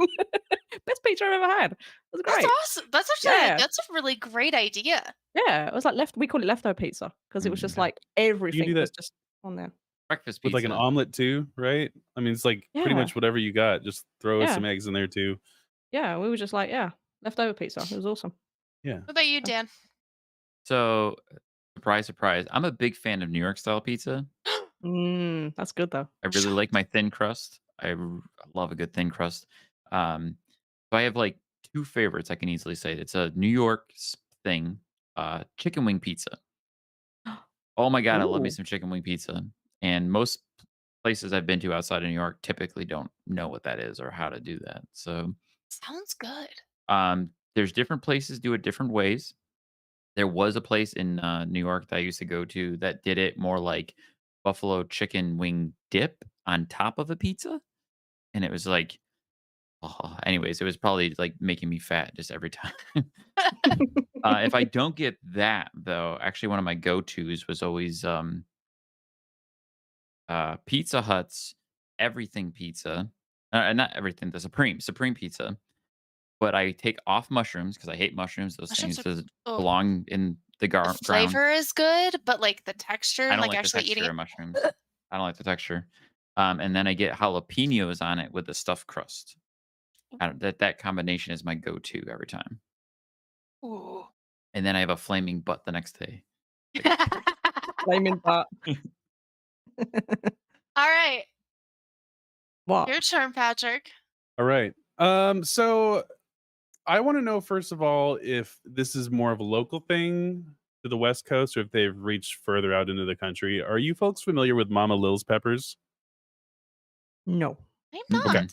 Best pizza I've ever had. It was That's great. awesome. That's actually Yeah. that's a really great idea. Yeah. It was like we call it leftover pizza because it was just Mm. like You can everything do was that just on there. Breakfast with like an pizza. omelet too, right? I mean, it's like pretty Yeah. much whatever you got. Just throw Yeah. some eggs in there too. Yeah. We were just like, yeah, leftover pizza. It was awesome. Yeah. What about you, Dan? So, surprise, surprise. I'm a big fan of New York style pizza. That's good though. I really like my thin crust. I love a good thin crust. So I have like 2 favorites I can easily say. It's a New York thing, chicken wing pizza. Oh my god, I love me Ooh. some chicken wing pizza. And most places I've been to outside of New York typically don't know what that is or how to do that. So, Sounds good. there's different places do it different ways. There was a place in New York that I used to go to that did it more like buffalo chicken wing dip on top of a pizza, and it was like, oh, anyways, it was probably like making me fat just every time. If I don't get that though, actually one of my go-tos was always Pizza Hut's everything pizza. Not everything, the Supreme pizza. But I take off mushrooms because I hate mushrooms. Those Mushrooms things are doesn't oh, belong in the the ground. flavor is good, but like the texture I and don't like like the actually eating texture it. of mushrooms. I don't like the texture. And then I get jalapenos on it with the stuffed crust. That combination is my go-to every time. Ooh. And then I have a flaming butt the next day. Flaming butt. All right, What? your turn, Patrick. All right. So I want to know first of all if this is more of a local thing to the West Coast or if they've reached further out into the country. Are you folks familiar with Mama Lil's peppers? No. I'm Mm-mm. not. Okay.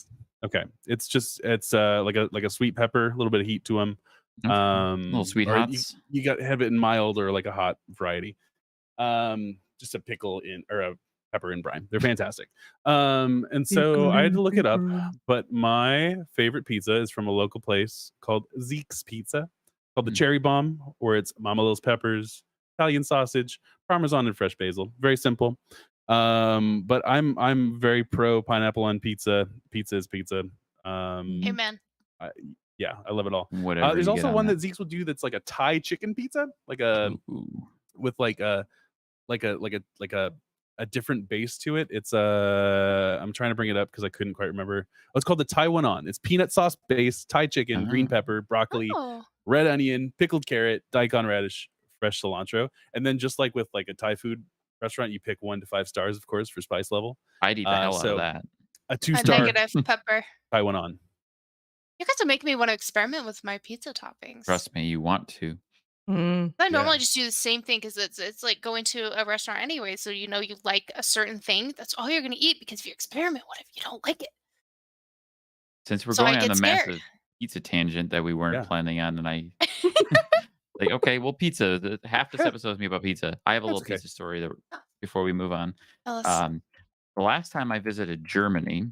Okay. It's like a sweet pepper, a little bit of heat to them. Okay. Little sweet Or hots. you got have it in mild or like a hot variety. Just a pickle in or a pepper in brine. They're fantastic. And so I had to look it up, but my favorite pizza is from a local place called Zeke's Pizza, called the Mm. Cherry Bomb, where it's Mama Lil's peppers, Italian sausage, parmesan, and fresh basil. Very simple. But I'm very pro pineapple on pizza. Pizza is pizza. Um, Amen. I, yeah, I love it all. Whatever There's you get also on one that. that Zeke's will do that's like a Thai chicken pizza, like a Ooh. with like a different base to it. It's I'm trying to bring it up because I couldn't quite remember. Oh, it's called the Taiwan on. It's peanut sauce base, Thai chicken, green Ah. pepper, broccoli, Oh, red onion, pickled carrot, daikon radish, fresh cilantro, and then just like with like a Thai food restaurant, you pick 1 to 5 stars, of course, for spice level. I'd eat the hell out of So that. a two a star negative pepper. Taiwan on. You guys are making me want to experiment with my pizza toppings. Trust me, you want to. Mm. I Yeah. normally just do the same thing because it's like going to a restaurant anyway. So you know you like a certain thing. That's all you're gonna eat because if you experiment, what if you don't like it? Since we're So I going on get the scared. massive pizza tangent that we weren't Yeah. planning on, and I like, okay, well, pizza. Half this Sure. episode is me about pizza. I have a That's little okay. pizza story that before we move on. Tell us. Um, the last time I visited Germany,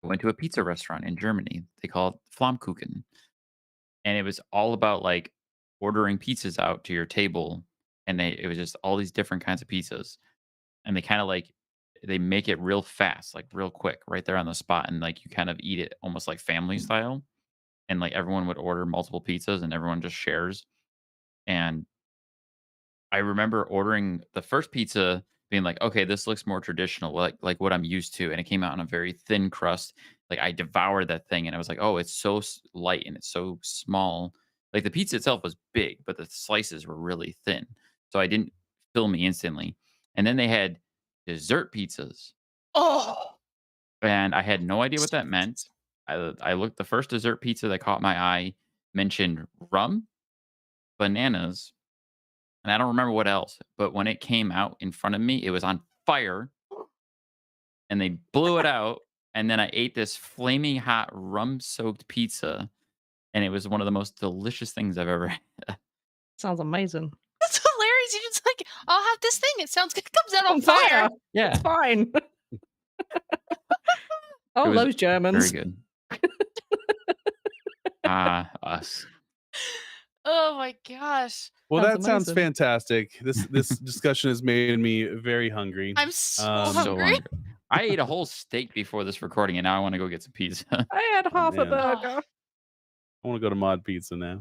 I went to a pizza restaurant in Germany. They call it Flammkuchen, and it was all about like ordering pizzas out to your table, and it was just all these different kinds of pizzas, and they kind of like they make it real fast, like real quick, right there on the spot, and like you kind of eat it almost like family style, and like everyone would order multiple pizzas, and everyone just shares. And I remember ordering the first pizza, being like, "Okay, this looks more traditional, like what I'm used to," and it came out on a very thin crust. Like, I devoured that thing, and I was like, "Oh, it's so light and it's so small." Like, the pizza itself was big, but the slices were really thin, so I didn't fill me instantly. And then they had dessert pizzas, Oh, and I had no idea what that meant. I looked the first dessert pizza that caught my eye mentioned rum, bananas, and I don't remember what else, but when it came out in front of me, it was on fire, and they blew it out, and then I ate this flaming hot rum-soaked pizza, and it was one of the most delicious things I've ever had. Sounds amazing. that's hilarious. You just like, I'll have this thing. It sounds good. It comes out on On fire. fire. Yeah, It's fine. it Oh, was those very Germans. good. Ah, us. Oh my gosh. Well, Sounds that sounds amazing. fantastic. This discussion has made me very hungry. I'm so Um, So hungry. hungry. I ate a whole steak before this recording, and now I wanna go get some pizza. I had Oh, half a man. burger. I want to go to Mod Pizza now.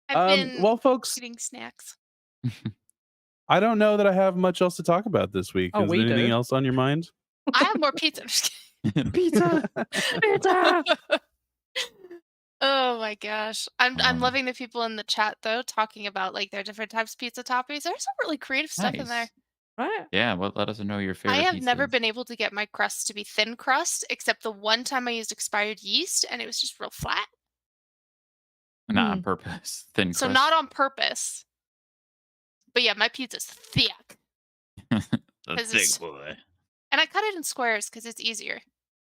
I've been Well, folks, eating snacks. I don't know that I have much else to talk about this week. Oh, Is there we anything do. else on your mind? I have more pizza. I'm just Pizza! Pizza! kidding. Oh my gosh. I'm Um, loving the people in the chat though talking about like their different types of pizza toppings. There's some really creative stuff in there. Nice. Right? Yeah, well, let us know your I favorite have never pizzas. been able to get my crust to be thin crust except the one time I used expired yeast and it was just real flat. Not on Mm. purpose. Thin So crust. not on purpose. But yeah, my pizza's thick. The 'Cause thick it's- boy. And I cut it in squares because it's easier.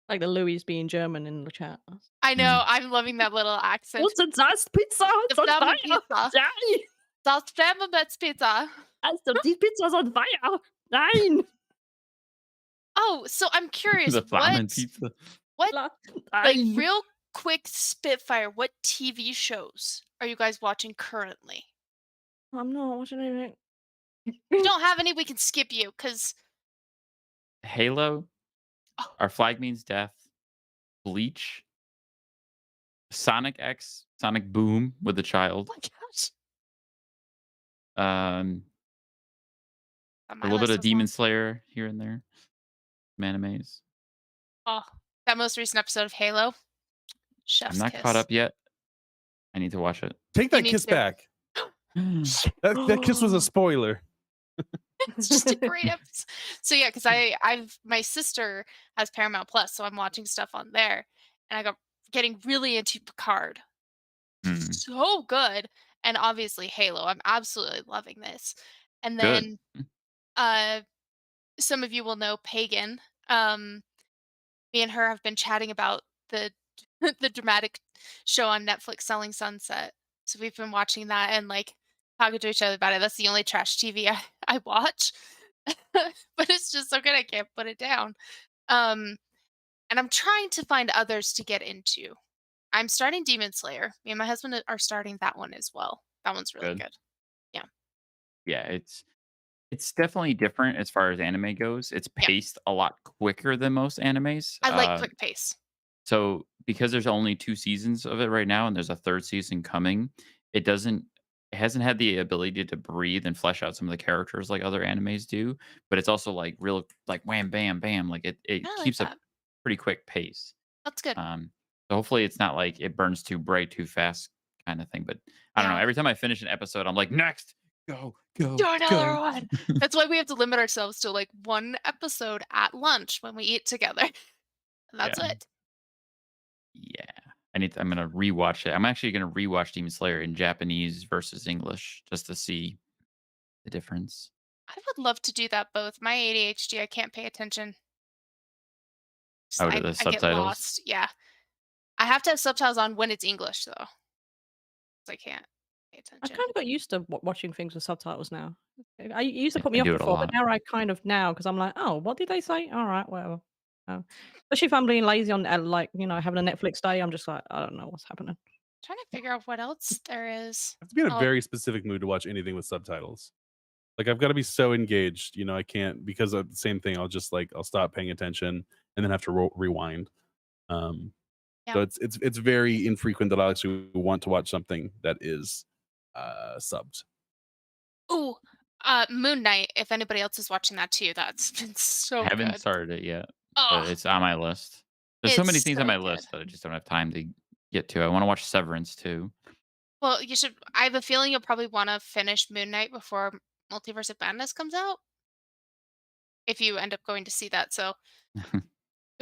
Like the Louis being German in the chat. I know, I'm loving that little accent. What's it? Das Pizza? It's on fire. Flammenpizza. Nein! Das Flammenpizza. Also, die Pizza's on fire. Nein! Oh, so I'm curious, The flamen pizza. what like Nein. real quick spitfire, what TV shows are you guys watching currently? I'm not watching anything. If you don't have any, we can skip you because Halo. Oh. Our flag means death. Bleach. Sonic X. Sonic Boom with the oh child. my gosh. A My little bit list of was Demon long. Slayer here and there. Some animes. Oh, that most recent episode of Halo. I'm Chef's not kiss. caught up yet. I need to watch it. Take that need kiss to. back. That kiss was a spoiler. It's just a great episode. So yeah, because I've my sister has Paramount Plus, so I'm watching stuff on there, and I got getting really into Picard. Hmm. So good, and obviously Halo. I'm absolutely loving this. And Good. then some of you will know Pagan. Me and her have been chatting about the the dramatic show on Netflix, Selling Sunset. So we've been watching that and like talking to each other about it. That's the only trash TV I watch. But it's just so good I can't put it down. Um, and I'm trying to find others to get into. I'm starting Demon Slayer. Me and my husband are starting that one as well. That one's really Good. good. Yeah. Yeah, it's definitely different as far as anime goes. It's Yeah. paced a lot quicker than most animes. I like quick pace. So because there's only 2 seasons of it right now and there's a 3rd season coming, it hasn't had the ability to breathe and flesh out some of the characters like other animes do, but it's also like real like wham bam bam, like it I like keeps a that. pretty quick pace. That's good. So hopefully it's not like it burns too bright too fast kind of thing, but I don't know. Yeah. Every time I finish an episode, I'm like, "Next. Go, go, Do another go." one. That's why we have to limit ourselves to like one episode at lunch when we eat together. And that's Yeah. it. Yeah. I'm gonna rewatch it. I'm actually gonna rewatch Demon Slayer in Japanese versus English just to see the difference. I would love to do that both. My ADHD, I can't pay attention. Oh, to the I get subtitles. lost. Yeah. I have to have subtitles on when it's English though. 'Cause I can't pay I attention. kind of got used to watching things with subtitles now. I it used to Yeah, put I me off do it a before, but lot. now I kind of now because I'm like, oh, what did they say? All right, whatever. Especially if I'm being lazy on like having a Netflix day, I'm just like, I don't know what's happening. Trying to figure out what else there is. I have to be in a Oh, very specific mood to watch anything with subtitles. Like I've got to be so engaged, I can't because of the same thing. I'll stop paying attention and then have to rewind. Um, yeah. so it's very infrequent that I actually want to watch something that is subbed. Ooh, Moon Knight. If anybody else is watching that too, that's been so Haven't good. started it yet, but Oh, it's on my list. There's so many it's things on so my good. list that I just don't have time to get to. I wanna watch Severance too. Well, you should. I have a feeling you'll probably want to finish Moon Knight before Multiverse of Madness comes out. If you end up going to see that, so you'll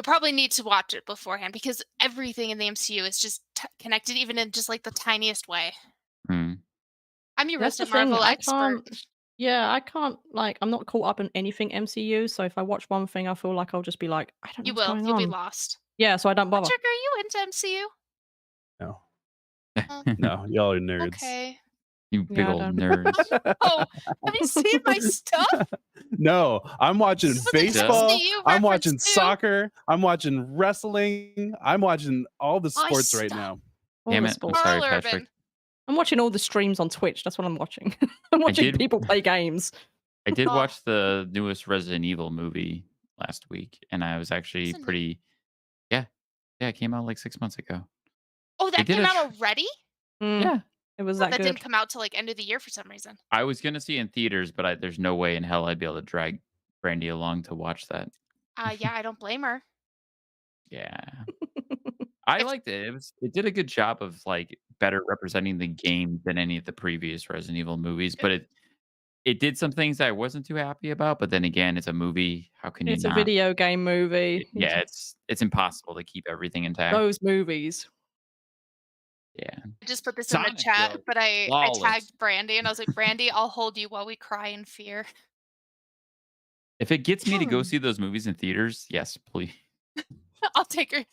probably need to watch it beforehand because everything in the MCU is just connected, even in just like the tiniest way. Mm. I'm your That's the resident thing. Marvel I expert. can't. Yeah, I can't. Like, I'm not caught up in anything MCU. So if I watch one thing, I feel like I'll just be like, I don't know You what's will. going You'll be on. lost. Yeah, so I don't bother. Patrick, are you into MCU? No, Oh, no, y'all are nerds. okay. You big Yeah, I old don't. nerds. Oh, have you seen my stuff? No, I'm watching This was an baseball. MCU I'm reference watching too. soccer. I'm watching wrestling. I'm watching all the Oh, sports right stop. now. All Damn the it. I'm sports. sorry, Carl Patrick. Urban. I'm watching all the streams on Twitch. That's what I'm watching. I'm I watching did people play games. I did Oh, watch the newest Resident Evil movie last week, and I was actually isn't it? pretty yeah. Yeah, it came out like 6 months ago. Oh, They that did came a out tr already? Mm, Yeah. it was Oh, that that good. didn't come out till like end of the year for some reason. I was gonna see it in theaters, but there's no way in hell I'd be able to drag Brandy along to watch that. Yeah, I don't blame her. Yeah. I If liked it. It did a good job of, like, better representing the game than any of the previous Resident Evil movies, but it did some things that I wasn't too happy about, but then again, it's a movie. How can you It's a not? video game movie. Yeah, it's impossible to keep everything intact. Those movies. Yeah. I just put this in the Sonic, chat, bro. but I Flawless. tagged Brandy and I was like, Brandy, I'll hold you while we cry in fear. If it gets me to go see those movies in theaters, yes, please. I'll take her.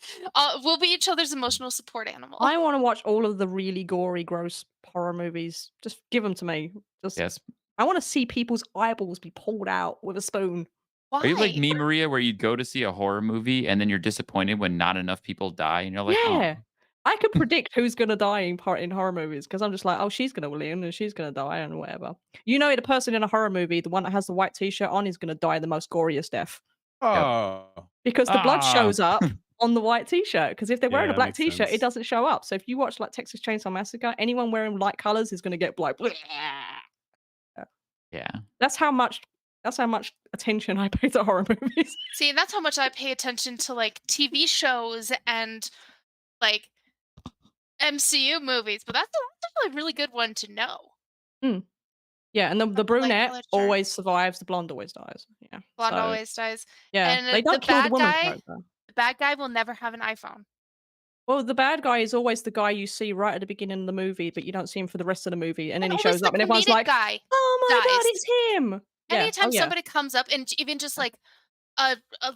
We'll be each other's emotional support animal. I want to watch all of the really gory, gross horror movies. Just give them to me. Just Yes. I want to see people's eyeballs be pulled out with a spoon. Are you like Why? me, Maria, where you'd go to see a horror movie and then you're disappointed when not enough people die and you're like, Yeah. oh, I can predict who's gonna die in horror movies because I'm just like, oh, she's gonna win and she's gonna die and whatever. The person in a horror movie, the one that has the white t-shirt on, is gonna die the most goriest death yep. Oh, because the blood Ah. shows up on the white t-shirt. Because if they're wearing Yeah, a that black makes t-shirt, it sense. doesn't show up. So if you watch like Texas Chainsaw Massacre, anyone wearing light colors is gonna get like. Yeah. That's how much attention I pay to horror movies. See, that's how much I pay attention to like TV shows and like MCU movies, but that's a really good one to know. Yeah, and the Like brunette literature. always survives, the blonde always dies. Yeah. Blonde So, always dies. yeah, And they the don't kill the bad woman guy, character. the bad guy will never have an iPhone. Well, the bad guy is always the guy you see right at the beginning of the movie, but you don't see him for the rest of the movie, and then he always shows the up, and everyone's comedic like, guy "Oh my god, dies. it's him!" Yeah. Anytime Oh yeah. somebody comes up and even just like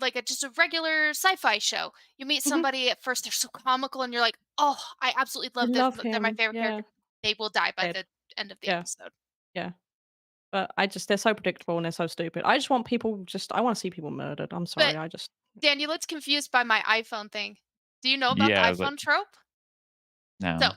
like just a regular sci-fi show. You meet Mhm. somebody at first, they're so comical, and you're like, oh, I absolutely You love this. love They're my him. favorite Yeah. character. They will die by Dead. the end of the Yeah. episode. Yeah. But they're so predictable and they're so stupid. I just want people I wanna see people murdered. I'm But sorry. I just Daniel, it's confused by my iPhone thing. Do you know about the Yeah, I was like, iPhone trope? So, no.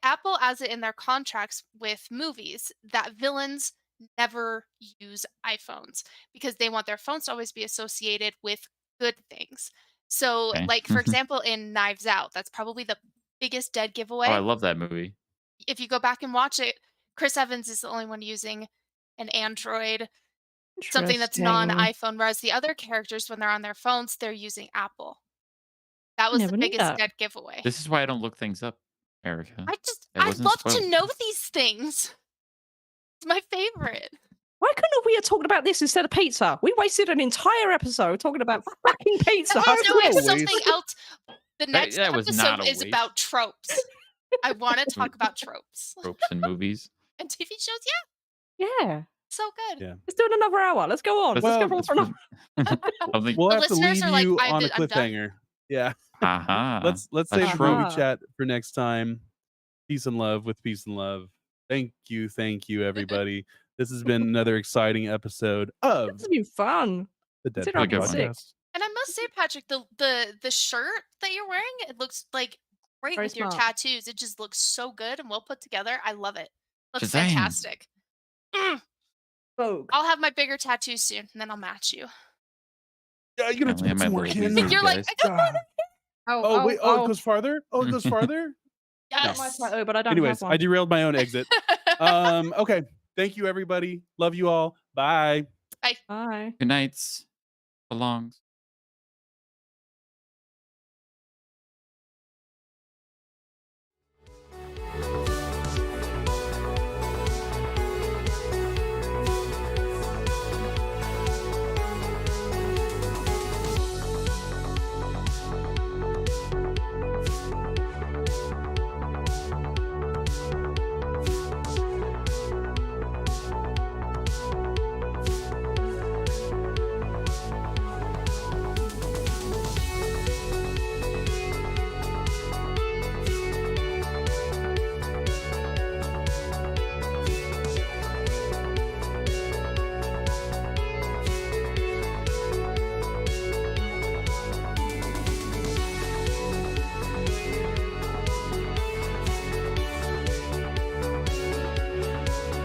Apple has it in their contracts with movies that villains never use iPhones because they want their phones to always be associated with good things. So, Okay. like for example, in Knives Out, that's probably the biggest dead Oh, I giveaway. love that movie. If you go back and watch it, Chris Evans is the only one using an Android, something that's interesting. non-iPhone, whereas the other characters, when they're on their phones, they're using Apple. That was the Never knew biggest that. dead giveaway. This is why I don't look things up, Erica. It I wasn't love to spoiled. know these things. It's my favorite. Why couldn't we have talked about this instead of pizza? We wasted an entire episode talking about fucking pizza. I was doing no something waste. else. The next That was not episode a is waste. about tropes. I wanna talk about tropes. Tropes in movies. And TV shows, Yeah. so good. Yeah. Let's do it another hour. Let's go on. Let's- Let's go Well, on for another. I'm like, We'll The have to listeners leave are like, you I'm on a done. cliffhanger. Yeah. aha. Let's a save the trope. movie Aha. chat for next time. Peace and love with peace and love. Thank you, everybody. This has been another exciting episode of This has been fun. the Consider DeadPan I'm good one. sick. Podcast. And I must say, Patrick, the shirt that you're wearing, it looks like great Very with your smart. tattoos. It just looks so good and well put together. I love it. Looks Shazam. fantastic. Vogue. I'll have my bigger tattoos soon, and then I'll match you. Yeah, you're gonna have to Only put my some more little in. lizard You're like, guys. I got one. Oh wait, it goes farther? Oh, it goes farther? Yes. My tattoo, but I don't Anyways, have one. I derailed my own exit. Okay. Thank you, everybody. Love you all. Bye. Bye. Good nights. Belongs.